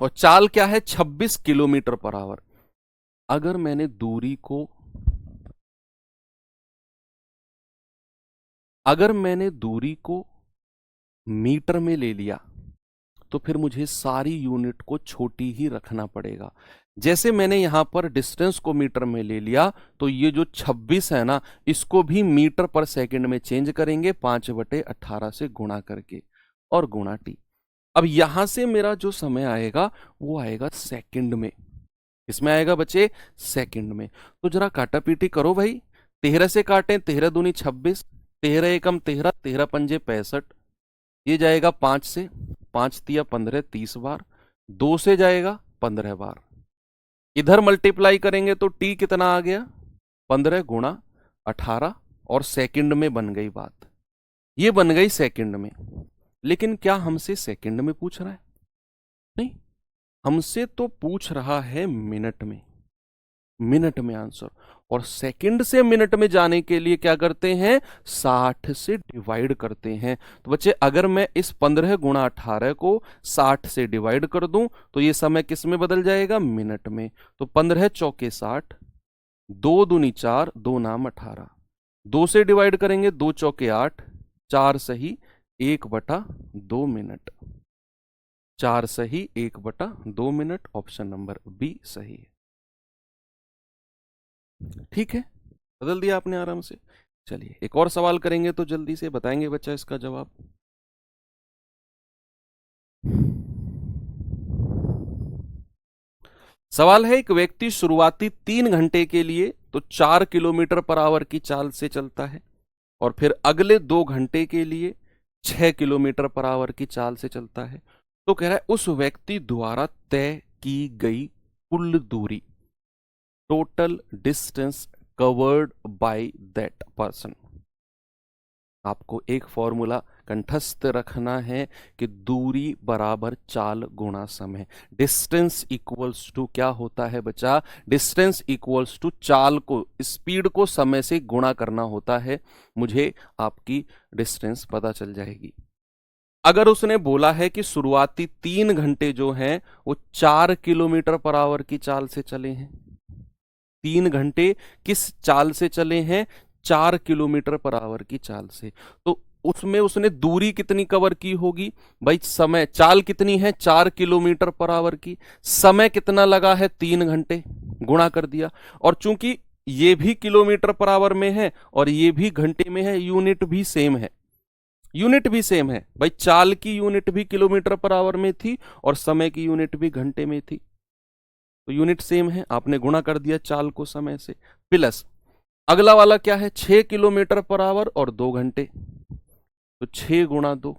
और चाल क्या है 26 किलोमीटर पर आवर। अगर मैंने दूरी को, अगर मैंने दूरी को मीटर में ले लिया तो फिर मुझे सारी यूनिट को छोटी ही रखना पड़ेगा। जैसे मैंने यहां पर डिस्टेंस को मीटर में ले लिया, तो ये जो 26 है ना, इसको भी मीटर पर सेकंड में चेंज करेंगे 5/18 से गुणा करके, और गुणा टी। अब यहां से मेरा जो समय आएगा वो आएगा सेकंड में। इसमें आएगा बच्चे सेकंड में। तो जरा काटा पीटी करो भाई, 13 से काटें, 13 दूनी 26, 13 एकम 13, 13 पंजे 65, ये जाएगा 5 से, 5 तिया 15, 30 बार, 2 से जाएगा 15 बार। इधर मल्टीप्लाई करेंगे तो टी कितना आ गया 15 गुणा 18, और सेकंड में बन गई बात, ये बन गई सेकंड में। लेकिन क्या हमसे सेकंड में पूछ रहा है? नहीं, हमसे तो पूछ रहा है मिनट में, मिनट में आंसर। और सेकंड से मिनट में जाने के लिए क्या करते हैं, 60 से डिवाइड करते हैं। तो बच्चे अगर मैं इस 15 गुणा 18 को 60 से डिवाइड कर दूं तो ये समय किस में बदल जाएगा, मिनट में। तो 15 चौके 60, 2 दूनी 4, 2 नाम 18, 2 से डिवाइड करेंगे, 2 चौके 8, 4 सही 1/2 मिनट, 4 सही 1/2 मिनट। ऑप्शन नंबर बी सही है। ठीक है, बदल दिया आपने आराम से। चलिए एक और सवाल करेंगे तो जल्दी से बताएंगे बच्चा इसका जवाब। सवाल है, एक व्यक्ति शुरुआती 3 घंटे के लिए तो 4 किलोमीटर पर आवर की चाल से चलता है, और फिर अगले 2 घंटे के लिए 6 किलोमीटर पर आवर की चाल से चलता है। तो कह रहा है उस व्यक्ति द्वारा तय की गई कुल दूरी, total distance covered by that person. आपको एक फॉर्मूला कंठस्थ रखना है कि दूरी बराबर चाल गुणा समय। डिस्टेंस इक्वल्स टू क्या होता है बच्चा, डिस्टेंस इक्वल्स टू चाल को, स्पीड को समय से गुणा करना होता है। मुझे आपकी डिस्टेंस पता चल जाएगी। अगर उसने बोला है कि शुरुआती 3 घंटे जो हैं वो 4 किलोमीटर पर आवर की चाल से चले हैं, 3 घंटे किस चाल से चले हैं, 4 किलोमीटर पर आवर की चाल से, तो उसमें उसने दूरी कितनी कवर की होगी भाई, समय, चाल कितनी है 4 किलोमीटर पर आवर की, समय कितना लगा है 3 घंटे, गुणा कर दिया। और चूंकि ये भी किलोमीटर पर आवर में है और ये भी घंटे में है, यूनिट भी सेम है, यूनिट भी सेम है भाई, चाल की यूनिट भी किलोमीटर पर आवर में थी और समय की यूनिट भी घंटे में थी, तो यूनिट सेम है, आपने गुणा कर दिया चाल को समय से। प्लस अगला वाला क्या है, 6 किलोमीटर पर आवर और 2 घंटे, तो 6 गुणा 2,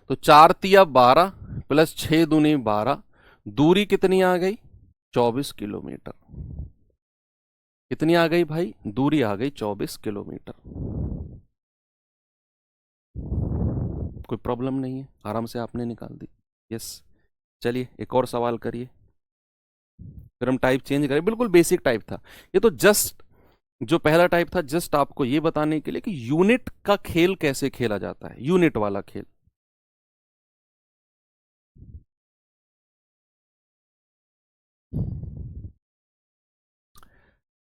तो 4 तिया 12 प्लस 6 दूनी 12, दूरी कितनी आ गई 24 किलोमीटर। कितनी आ गई भाई? दूरी आ गई 24 किलोमीटर। कोई प्रॉब्लम नहीं है, आराम से आपने निकाल दी। यस, चलिए एक और सवाल करिए, फिर हम टाइप चेंज करें। बिल्कुल बेसिक टाइप था ये तो, जस्ट जो पहला टाइप था जस्ट आपको ये बताने के लिए कि यूनिट का खेल कैसे खेला जाता है, यूनिट वाला खेल।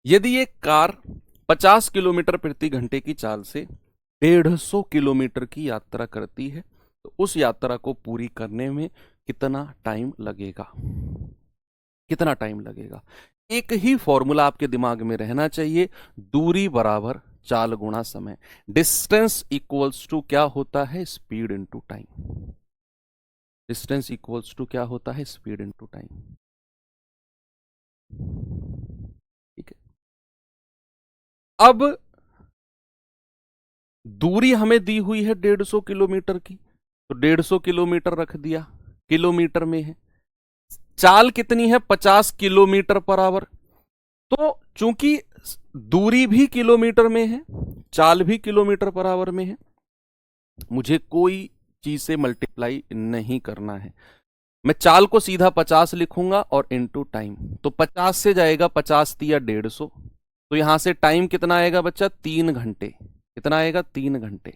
यदि एक कार 50 किलोमीटर प्रति घंटे की चाल से 150 किलोमीटर की यात्रा करती है तो उस यात्रा को पूरी करने में कितना टाइम लगेगा? कितना टाइम लगेगा? एक ही फॉर्मूला आपके दिमाग में रहना चाहिए, दूरी बराबर चाल गुणा समय। डिस्टेंस इक्वल्स टू क्या होता है? Speed into time. Distance equals to क्या होता है? Speed into time. ठीक है, अब दूरी हमें दी हुई है 150 किलोमीटर की, तो 150 किलोमीटर रख दिया, किलोमीटर में है। चाल कितनी है? 50 किलोमीटर पर आवर। तो चूंकि दूरी भी किलोमीटर में है, चाल भी किलोमीटर पर आवर में है, मुझे कोई चीज से मल्टीप्लाई नहीं करना है। मैं चाल को सीधा 50 लिखूंगा और इनटू टाइम, तो 50 से जाएगा 50 तिया 150, तो यहां से टाइम कितना आएगा बच्चा? 3 घंटे। कितना आएगा? 3 घंटे।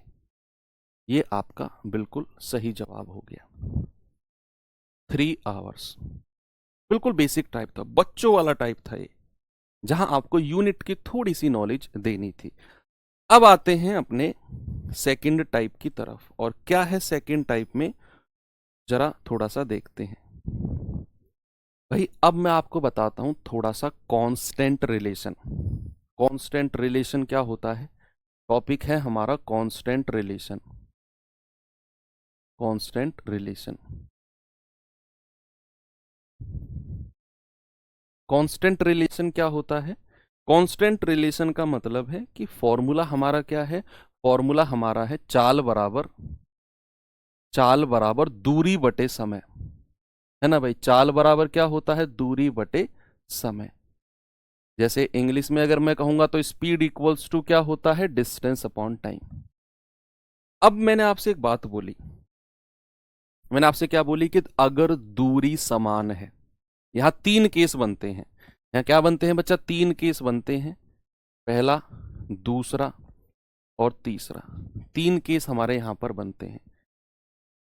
ये आपका बिल्कुल सही जवाब हो गया, 3 आवर्स। बिल्कुल बेसिक टाइप था, बच्चों वाला टाइप था ये, जहां आपको यूनिट की थोड़ी सी नॉलेज देनी थी। अब आते हैं अपने सेकंड टाइप की तरफ, और क्या है सेकंड टाइप में जरा थोड़ा सा देखते हैं। भाई अब मैं आपको बताता हूं थोड़ा सा कांस्टेंट रिलेशन। कांस्टेंट रिलेशन क्या होता है? टॉपिक है हमारा constant relation. Constant relation, constant relation क्या होता है? कांस्टेंट रिलेशन का मतलब है कि फॉर्मूला हमारा क्या है? फॉर्मूला हमारा है चाल बराबर दूरी बटे समय, है ना भाई? चाल बराबर क्या होता है? दूरी बटे समय। जैसे इंग्लिश में अगर मैं कहूंगा तो स्पीड इक्वल्स टू क्या होता है? Distance upon time. अब मैंने आपसे एक बात बोली, मैंने आपसे क्या बोली कि अगर दूरी समान है, यहां 3 केस बनते हैं। यहां क्या बनते हैं बच्चा? 3 केस बनते हैं, पहला, दूसरा और तीसरा। 3 केस हमारे यहां पर बनते हैं।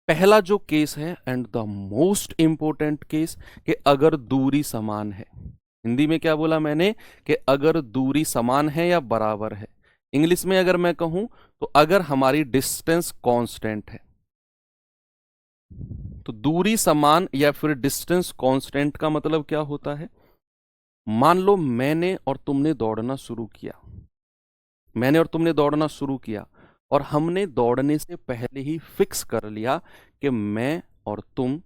पहला जो केस है and the most important case, कि अगर दूरी समान है। हिंदी में क्या बोला मैंने? कि अगर दूरी समान है या बराबर है। इंग्लिश में अगर मैं कहूं तो अगर हमारी डिस्टेंस कांस्टेंट है। तो दूरी समान या फिर डिस्टेंस कांस्टेंट का मतलब क्या होता है? मान लो मैंने और तुमने दौड़ना शुरू किया, मैंने और तुमने दौड़ना शुरू किया, और हमने दौड़ने से पहले ही फिक्स कर लिया कि मैं और तुम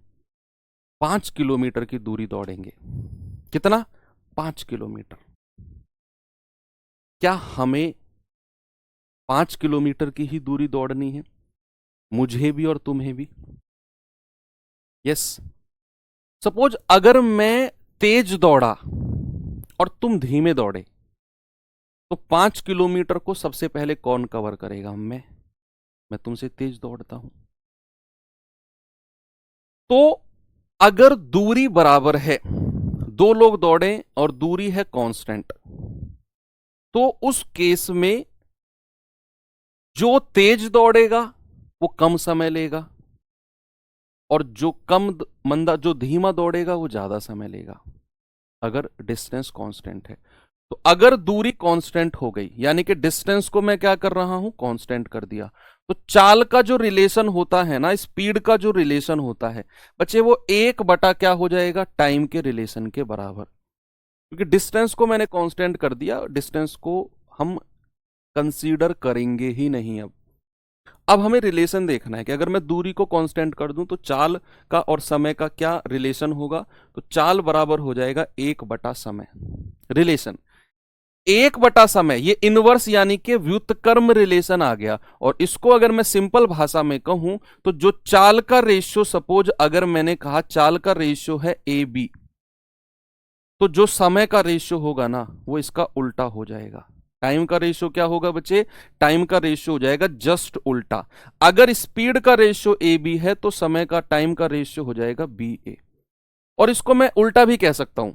5 किलोमीटर की दूरी दौड़ेंगे। कितना? 5 किलोमीटर। क्या हमें 5 किलोमीटर की ही दूरी दौड़नी है? मुझे भी और तुम्हें भी। यस। सपोज अगर मैं तेज दौड़ा और तुम धीमे दौड़े, तो 5 किलोमीटर को सबसे पहले कौन कवर करेगा? मैं तुमसे तेज दौड़ता हूं। तो अगर दूरी बराबर है, 2 लोग दौड़े और दूरी है कांस्टेंट, तो उस केस में जो तेज दौड़ेगा वो कम समय लेगा, और जो जो धीमा दौड़ेगा वो ज्यादा समय लेगा, अगर डिस्टेंस कांस्टेंट है। तो अगर दूरी कांस्टेंट हो गई, यानी कि डिस्टेंस को मैं क्या कर रहा हूं? कांस्टेंट कर दिया, तो चाल का जो रिलेशन होता है ना, स्पीड का जो रिलेशन होता है बच्चे, वो 1 बटा क्या हो जाएगा? टाइम के रिलेशन के बराबर। क्योंकि डिस्टेंस को मैंने कांस्टेंट कर दिया, डिस्टेंस को हम कंसीडर करेंगे ही नहीं। अब हमें रिलेशन देखना है कि अगर मैं दूरी को कांस्टेंट कर दूं तो चाल का और समय का क्या रिलेशन होगा? तो चाल बराबर हो जाएगा 1 बटा समय। रिलेशन 1 बटा समय, ये इनवर्स यानी कि व्युत्क्रम रिलेशन आ गया। और इसको अगर मैं सिंपल भाषा में कहूं तो जो चाल का रेशियो, सपोज अगर मैंने कहा चाल का रेशियो है AB, तो जो समय का रेशियो होगा ना वो इसका उल्टा हो जाएगा। टाइम का रेशियो क्या होगा बच्चे? टाइम का रेशियो हो जाएगा जस्ट उल्टा। अगर स्पीड का रेशियो ए बी है तो समय का टाइम का रेशियो हो जाएगा बी ए। और इसको मैं उल्टा भी कह सकता हूं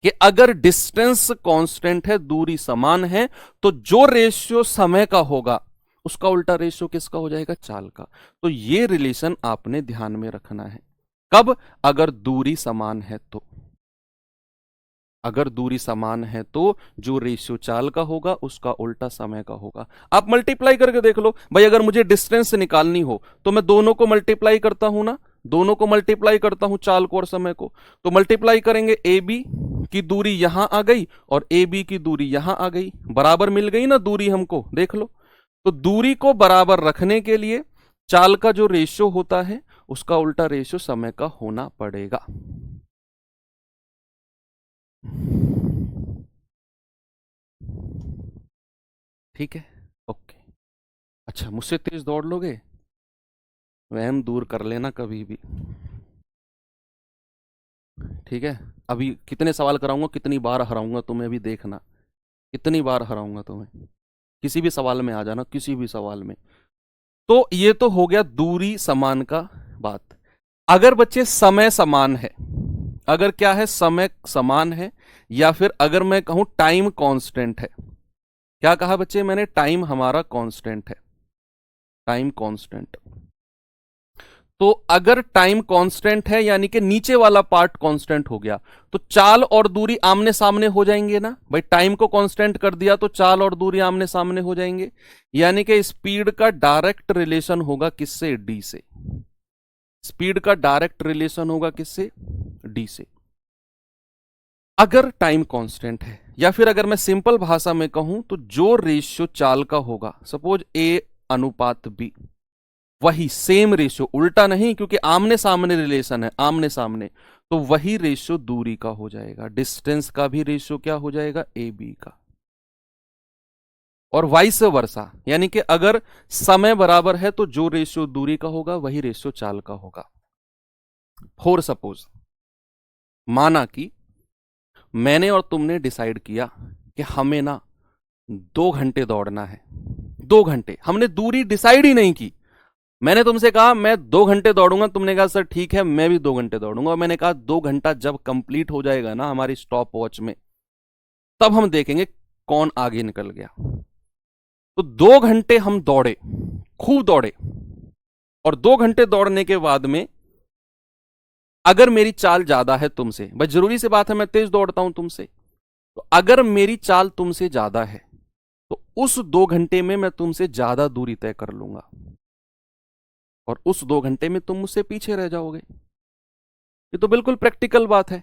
कि अगर डिस्टेंस कांस्टेंट है, दूरी समान है, तो जो रेशियो समय का होगा उसका उल्टा रेशियो किसका हो जाएगा? चाल का। तो ये रिलेशन आपने ध्यान में रखना है। कब? अगर दूरी समान है तो। अगर दूरी समान है तो जो रेशियो चाल का होगा उसका उल्टा समय का होगा। आप मल्टीप्लाई करके देख लो भाई, अगर मुझे डिस्टेंस निकालनी हो तो मैं दोनों को मल्टीप्लाई करता हूं ना, दोनों को मल्टीप्लाई करता हूं, चाल को और समय को। तो मल्टीप्लाई करेंगे, ए बी की दूरी यहां आ गई और ए बी की दूरी यहां आ गई, बराबर मिल गई ना दूरी हमको, देख लो। तो दूरी को बराबर रखने के लिए चाल का जो रेशियो होता है उसका उल्टा रेशियो समय का होना पड़ेगा। ठीक है, ओके। अच्छा, मुझसे तेज दौड़ लोगे? वहम दूर कर लेना कभी भी। ठीक है, अभी कितने सवाल कराऊंगा, कितनी बार हराऊंगा तुम्हें, भी देखना कितनी बार हराऊंगा तुम्हें। किसी भी सवाल में आ जाना, किसी भी सवाल में। तो ये तो हो गया दूरी समान का बात। अगर बच्चे समय समान है, अगर क्या है, समय समान है, या फिर अगर मैं कहूं टाइम कांस्टेंट है। क्या कहा बच्चे मैंने? टाइम हमारा कांस्टेंट है, टाइम कांस्टेंट। तो अगर टाइम कांस्टेंट है यानी कि नीचे वाला पार्ट कांस्टेंट हो गया, तो चाल और दूरी आमने सामने हो जाएंगे ना भाई। टाइम को कांस्टेंट कर दिया तो चाल और दूरी आमने सामने हो जाएंगे, यानी कि स्पीड का डायरेक्ट रिलेशन होगा किससे? डी से। स्पीड का डायरेक्ट रिलेशन होगा किससे? डी से। अगर टाइम कांस्टेंट है, या फिर अगर मैं सिंपल भाषा में कहूं तो जो रेशियो चाल का होगा, सपोज ए अनुपात बी, वही सेम रेशियो, उल्टा नहीं, क्योंकि आमने सामने रिलेशन है, आमने सामने, तो वही रेशियो दूरी का हो जाएगा। डिस्टेंस का भी रेशियो क्या हो जाएगा? ए बी का। और वाइस वर्सा, यानी कि अगर समय बराबर है तो जो रेशियो दूरी का होगा वही रेशियो चाल का होगा। फॉर सपोज, माना कि मैंने और तुमने डिसाइड किया कि हमें ना 2 घंटे दौड़ना है। 2 घंटे, हमने दूरी डिसाइड ही नहीं की। मैंने तुमसे कहा मैं 2 घंटे दौड़ूंगा, तुमने कहा सर ठीक है मैं भी 2 घंटे दौड़ूंगा। और मैंने कहा 2 घंटा जब कंप्लीट हो जाएगा ना हमारी स्टॉप वॉच में, तब हम देखेंगे कौन आगे निकल गया। तो 2 घंटे हम दौड़े, खूब दौड़े, और 2 घंटे दौड़ने के बाद में अगर मेरी चाल ज्यादा है तुमसे, बस जरूरी सी बात है मैं तेज दौड़ता हूं तुमसे, तो अगर मेरी चाल तुमसे ज्यादा है तो उस 2 घंटे में मैं तुमसे ज्यादा दूरी तय कर लूंगा, और उस 2 घंटे में तुम मुझसे पीछे रह जाओगे। ये तो बिल्कुल प्रैक्टिकल बात है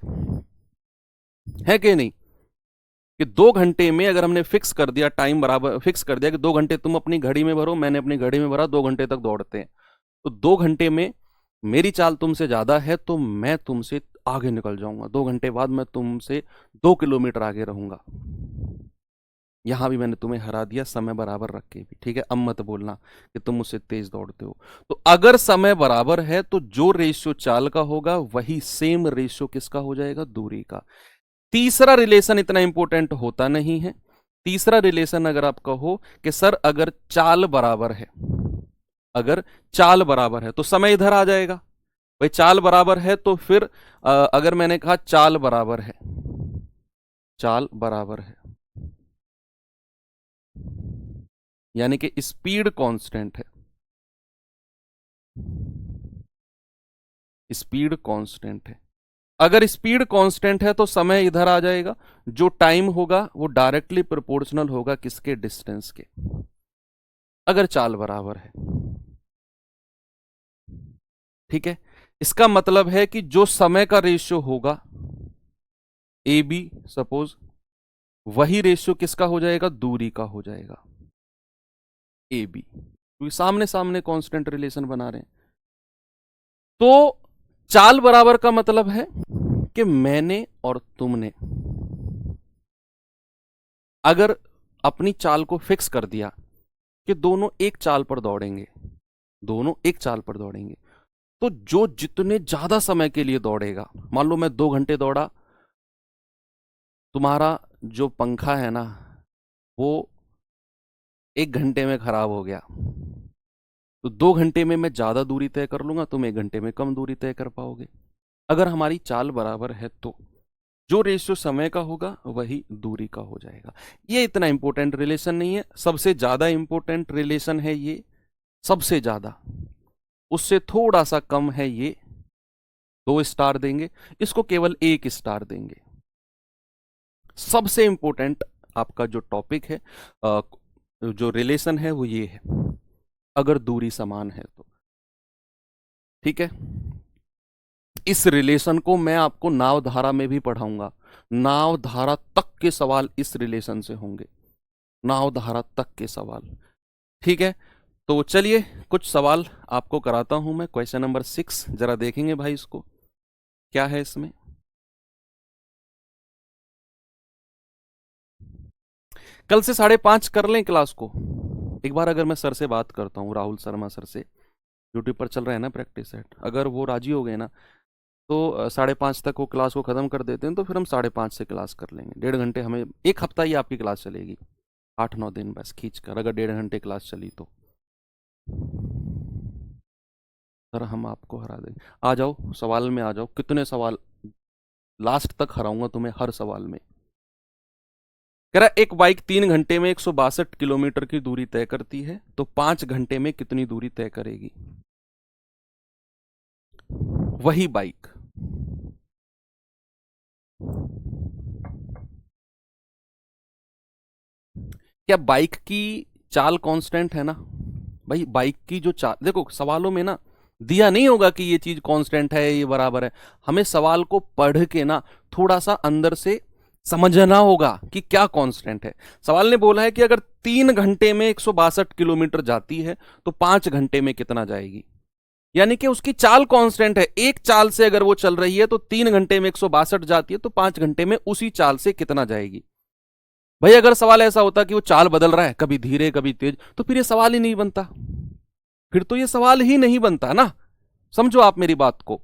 कि नहीं? कि 2 घंटे में अगर हमने फिक्स कर दिया, टाइम बराबर फिक्स कर दिया कि 2 घंटे तुम अपनी घड़ी में भरो, मैंने अपनी घड़ी में भरा, 2 घंटे तक दौड़ते हैं, तो 2 घंटे में मेरी चाल तुमसे ज्यादा है तो मैं तुमसे आगे निकल जाऊंगा। 2 घंटे बाद मैं तुमसे 2 किलोमीटर आगे रहूंगा। यहां भी मैंने तुम्हें हरा दिया समय बराबर रख के भी। ठीक है, अब मत बोलना कि तुम मुझसे तेज दौड़ते हो। तो अगर समय बराबर है तो जो रेशियो चाल का होगा वही सेम रेशियो किसका हो जाएगा? दूरी का। तीसरा रिलेशन इतना इंपॉर्टेंट होता नहीं है। तीसरा रिलेशन अगर आप कहो कि सर अगर चाल बराबर है, अगर चाल बराबर है तो समय इधर आ जाएगा। भाई चाल बराबर है तो फिर अगर मैंने कहा चाल बराबर है, चाल बराबर है यानी कि स्पीड कांस्टेंट है, स्पीड कांस्टेंट है। अगर स्पीड कांस्टेंट है तो समय इधर आ जाएगा, जो टाइम होगा वो डायरेक्टली प्रोपोर्शनल होगा किसके? डिस्टेंस के, अगर चाल बराबर है। ठीक है, इसका मतलब है कि जो समय का रेशियो होगा ए बी सपोज, वही रेशियो किसका हो जाएगा? दूरी का हो जाएगा, ए बी, क्योंकि सामने सामने कांस्टेंट रिलेशन बना रहे हैं। तो चाल बराबर का मतलब है कि मैंने और तुमने अगर अपनी चाल को फिक्स कर दिया कि दोनों एक चाल पर दौड़ेंगे, दोनों एक चाल पर दौड़ेंगे, तो जो जितने ज्यादा समय के लिए दौड़ेगा, मान लो मैं 2 घंटे दौड़ा, तुम्हारा जो पंखा है ना वो 1 घंटे में खराब हो गया, तो 2 घंटे में मैं ज्यादा दूरी तय कर लूंगा, तुम 1 घंटे में कम दूरी तय कर पाओगे। अगर हमारी चाल बराबर है तो जो रेशियो समय का होगा वही दूरी का हो जाएगा। ये इतना इंपॉर्टेंट रिलेशन नहीं है, सबसे ज्यादा इंपॉर्टेंट रिलेशन है ये, सबसे ज्यादा, उससे थोड़ा सा कम है ये, 2 स्टार देंगे, इसको केवल 1 स्टार देंगे। सबसे इंपॉर्टेंट आपका जो टॉपिक है, जो रिलेशन है वो ये है, अगर दूरी समान है तो। ठीक है, इस रिलेशन को मैं आपको नाव धारा में भी पढ़ाऊंगा, नाव धारा तक के सवाल इस रिलेशन से होंगे, नाव धारा तक के सवाल। ठीक है, तो चलिए कुछ सवाल आपको कराता हूं मैं। क्वेश्चन नंबर 6 जरा देखेंगे भाई, इसको क्या है इसमें। कल से 5:30 कर लें क्लास को एक बार। अगर मैं सर से बात करता हूँ, राहुल शर्मा सर से, यूट्यूब पर चल रहा है ना प्रैक्टिस सेट, अगर वो राजी हो गए ना तो 5:30 तक वो क्लास को ख़त्म कर देते हैं, तो फिर हम 5:30 से क्लास कर लेंगे। 1.5 घंटे हमें, 1 हफ्ता ही आपकी क्लास चलेगी, 8-9 दिन बस खींच कर, अगर 1.5 घंटे क्लास चली तो। सर हम आपको हरा देंगे, आ जाओ सवाल में आ जाओ। कितने सवाल, लास्ट तक हराऊंगा तुम्हें हर सवाल में। कह रहा एक बाइक 3 घंटे में 162 किलोमीटर की दूरी तय करती है, तो 5 घंटे में कितनी दूरी तय करेगी वही बाइक। क्या बाइक की चाल कांस्टेंट है ना भाई? बाइक की जो चाल, देखो सवालों में ना दिया नहीं होगा कि ये चीज कांस्टेंट है, ये बराबर है। हमें सवाल को पढ़ के ना थोड़ा सा अंदर से समझना होगा कि क्या कांस्टेंट है। सवाल ने बोला है कि अगर 3 घंटे में 162 किलोमीटर जाती है तो 5 घंटे में कितना जाएगी, यानी कि उसकी चाल कांस्टेंट है। एक चाल से अगर वो चल रही है तो 3 घंटे में 162 जाती है, तो 5 घंटे में उसी चाल से कितना जाएगी। भाई अगर सवाल ऐसा होता कि वो चाल बदल रहा है, कभी धीरे कभी तेज, तो फिर ये सवाल ही नहीं बनता, फिर तो ये सवाल ही नहीं बनता ना। समझो आप मेरी बात को,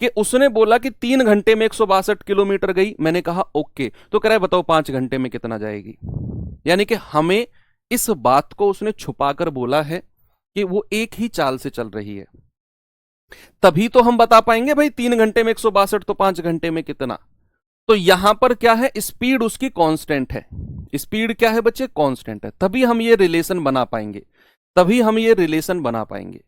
कि उसने बोला कि 3 घंटे में 162 किलोमीटर गई, मैंने कहा ओके, तो कह रहा है बताओ 5 घंटे में कितना जाएगी। यानी कि हमें इस बात को उसने छुपाकर बोला है कि वो एक ही चाल से चल रही है, तभी तो हम बता पाएंगे भाई 3 घंटे में 162 तो 5 घंटे में कितना। तो यहां पर क्या है, स्पीड उसकी कांस्टेंट है। स्पीड क्या है बच्चे, कांस्टेंट है, तभी हम ये रिलेशन बना पाएंगे, तभी हम ये रिलेशन बना पाएंगे।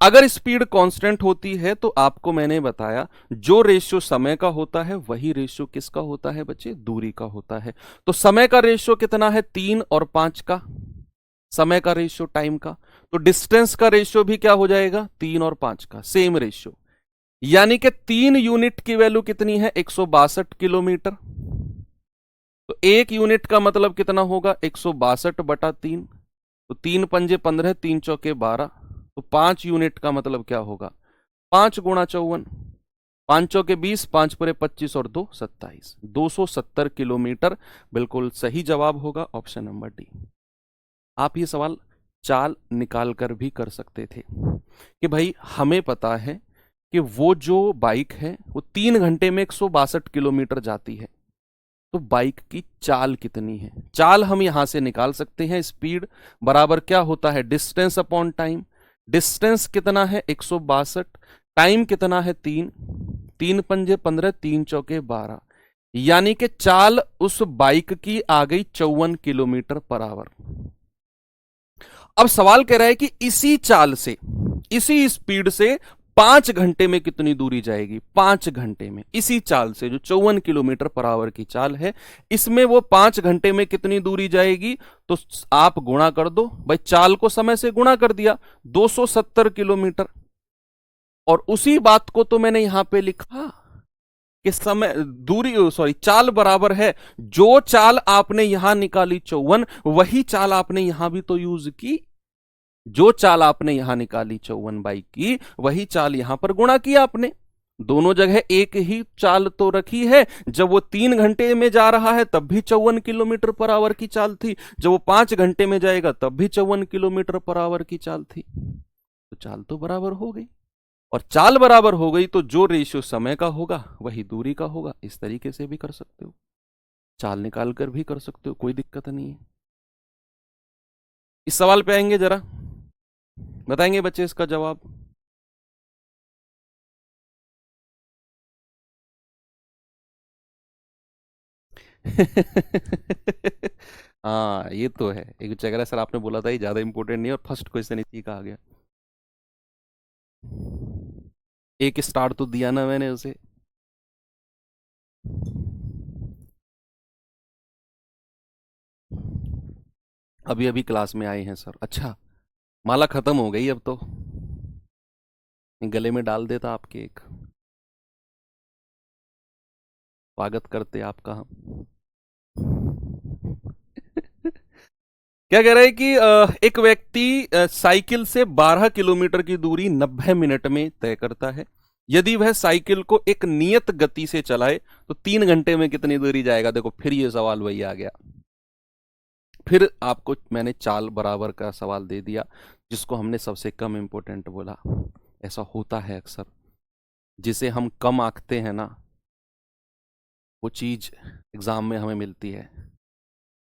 अगर स्पीड कांस्टेंट होती है तो आपको मैंने बताया जो रेशियो समय का होता है वही रेशियो किसका होता है बच्चे, दूरी का होता है। तो समय का रेशियो कितना है, 3 और 5 का, समय का रेशियो टाइम का। तो डिस्टेंस का रेशियो भी क्या हो जाएगा, 3 और 5 का सेम रेशियो। यानी कि 3 यूनिट की वैल्यू कितनी है, 162 किलोमीटर। तो 1 यूनिट का मतलब कितना होगा, 162/3। तो 3 पंजे 15, 3 चौके 12। तो 5 यूनिट का मतलब क्या होगा, 5 गुणा 54, 5 चौके 20, 5 पुरे 25 और 2 27, 270 किलोमीटर बिल्कुल सही जवाब होगा ऑप्शन नंबर डी। आप ये सवाल चाल निकाल कर भी कर सकते थे कि भाई हमें पता है कि वो जो बाइक है वो 3 घंटे में 162 किलोमीटर जाती है, तो बाइक की चाल कितनी है। चाल हम यहां से निकाल सकते हैं, स्पीड बराबर क्या होता है, डिस्टेंस अपॉन टाइम। डिस्टेंस कितना है 162, टाइम कितना है 3, 3 पंजे 15, 3 चौके 12, यानी कि चाल उस बाइक की आ गई 54 किलोमीटर पर आवर। अब सवाल कह रहा है कि इसी चाल से, इसी स्पीड से 5 घंटे में कितनी दूरी जाएगी। 5 घंटे में इसी चाल से, जो 54 किलोमीटर पर आवर की चाल है, इसमें वो 5 घंटे में कितनी दूरी जाएगी। तो आप गुणा कर दो भाई, चाल को समय से गुणा कर दिया, 270 किलोमीटर। और उसी बात को तो मैंने यहां पे लिखा कि समय दूरी सॉरी चाल बराबर है, जो चाल आपने यहां निकाली 54, वही चाल आपने यहां भी तो यूज की। जो चाल आपने यहां निकाली 54 बाइक की, वही चाल यहां पर गुणा किया आपने। दोनों जगह एक ही चाल तो रखी है। जब वो 3 घंटे में जा रहा है तब भी 54 किलोमीटर पर आवर की चाल थी, जब वो 5 घंटे में जाएगा तब भी 54 किलोमीटर पर आवर की चाल थी। तो चाल तो बराबर हो गई, और चाल बराबर हो गई तो जो रेशियो समय का होगा वही दूरी का होगा। इस तरीके से भी कर सकते हो। चाल निकाल कर भी कर सकते हो, कोई दिक्कत नहीं है। इस सवाल पे आएंगे, जरा बताएंगे बच्चे इसका जवाब। हाँ ये तो है, एक चेकरा सर आपने बोला था ये ज्यादा इंपॉर्टेंट नहीं है और फर्स्ट क्वेश्चन इसी का आ गया। एक स्टार तो दिया ना मैंने उसे। अभी अभी क्लास में आए हैं सर, अच्छा माला खत्म हो गई अब तो, गले में डाल देता आपके एक, स्वागत करते आपका हम। क्या कह रहा है कि एक व्यक्ति साइकिल से 12 किलोमीटर की दूरी 90 मिनट में तय करता है। यदि वह साइकिल को एक नियत गति से चलाए तो 3 घंटे में कितनी दूरी जाएगा। देखो फिर ये सवाल वही आ गया, फिर आपको मैंने चाल बराबर का सवाल दे दिया जिसको हमने सबसे कम इंपॉर्टेंट बोला। ऐसा होता है अक्सर, जिसे हम कम आंकते हैं ना वो चीज एग्जाम में हमें मिलती है।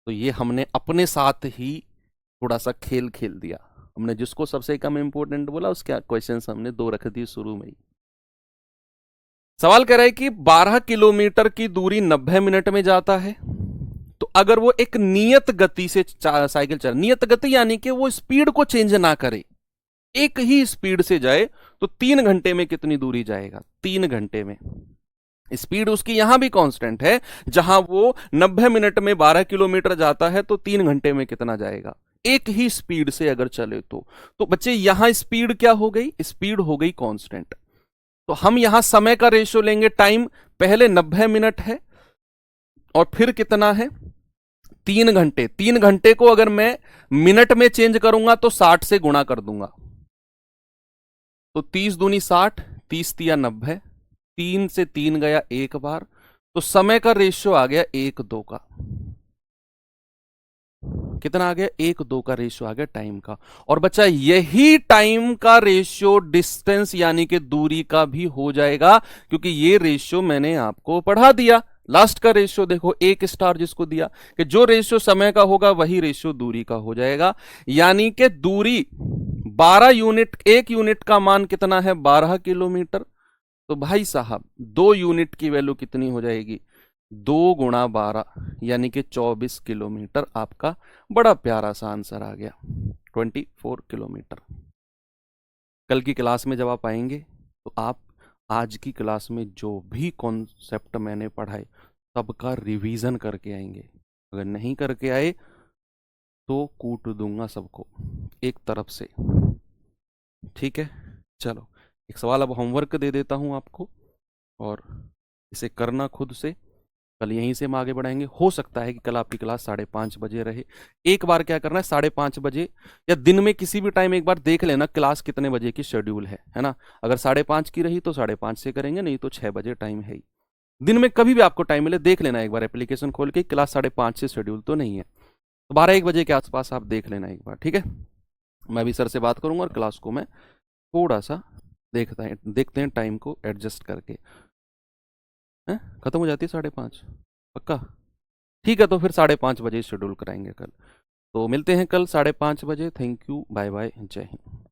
तो ये हमने अपने साथ ही थोड़ा सा खेल खेल दिया। हमने जिसको सबसे कम इंपॉर्टेंट बोला उसके क्वेश्चन हमने 2 रख दिए शुरू में ही। सवाल कह रहा है कि 12 किलोमीटर की दूरी 90 मिनट में जाता है, तो अगर वो एक नियत गति से साइकिल चला, नियत गति यानी कि वो स्पीड को चेंज ना करे, एक ही स्पीड से जाए, तो 3 घंटे में कितनी दूरी जाएगा। 3 घंटे में स्पीड उसकी यहां भी कांस्टेंट है, जहां वो 90 मिनट में 12 किलोमीटर जाता है तो 3 घंटे में कितना जाएगा, एक ही स्पीड से अगर चले तो बच्चे यहां स्पीड क्या हो गई, स्पीड हो गई कांस्टेंट। तो हम यहां समय का रेशियो लेंगे, टाइम पहले 90 मिनट है और फिर कितना है 3 घंटे। 3 घंटे को अगर मैं मिनट में चेंज करूंगा तो 60 से गुणा कर दूंगा, तो 30 दूनी 60, 30 तिया 90, 3 से 3 गया एक बार, तो समय का रेशियो आ गया 1:2 का। कितना आ गया, 1:2 का रेशियो आ गया टाइम का। और बच्चा यही टाइम का रेशियो डिस्टेंस यानी कि दूरी का भी हो जाएगा, क्योंकि ये रेशियो मैंने आपको पढ़ा दिया। लास्ट का रेशियो देखो, 1 स्टार जिसको दिया कि जो रेशियो समय का होगा वही रेशियो दूरी का हो जाएगा। यानी कि दूरी 12 यूनिट, 1 यूनिट का मान कितना है 12 किलोमीटर, तो भाई साहब 2 यूनिट की वैल्यू कितनी हो जाएगी, 2 गुणा 12 यानी कि 24 किलोमीटर। आपका बड़ा प्यारा सा आंसर आ गया, 24 किलोमीटर। कल की क्लास में जब आप आएंगे तो आप आज की क्लास में जो भी कॉन्सेप्ट मैंने पढ़ाए सबका रिवीजन करके आएंगे। अगर नहीं करके आए तो कूट दूंगा सबको एक तरफ से, ठीक है। चलो एक सवाल अब होमवर्क दे देता हूं आपको, और इसे करना खुद से। कल यहीं से हम आगे बढ़ाएंगे। हो सकता है कि कल आपकी क्लास 5:30 बजे रहे। एक बार क्या करना है, 5:30 बजे या दिन में किसी भी टाइम एक बार देख लेना क्लास कितने बजे की शेड्यूल है ना। अगर 5:30 की रही तो 5:30 से करेंगे, नहीं तो 6 बजे टाइम है ही। दिन में कभी भी आपको टाइम मिले देख लेना एक बार एप्लीकेशन खोल के, क्लास 5:30 से शेड्यूल तो नहीं है, तो 12-1 बजे के आसपास आप देख लेना एक बार, ठीक है। मैं भी सर से बात करूंगा और क्लास को मैं थोड़ा सा देखते हैं टाइम को एडजस्ट करके। खत्म हो जाती है 5:30 पक्का, ठीक है। तो फिर 5:30 बजे शेड्यूल कराएंगे कल। तो मिलते हैं कल 5:30 बजे। थैंक यू, बाय बाय, जय हिंद।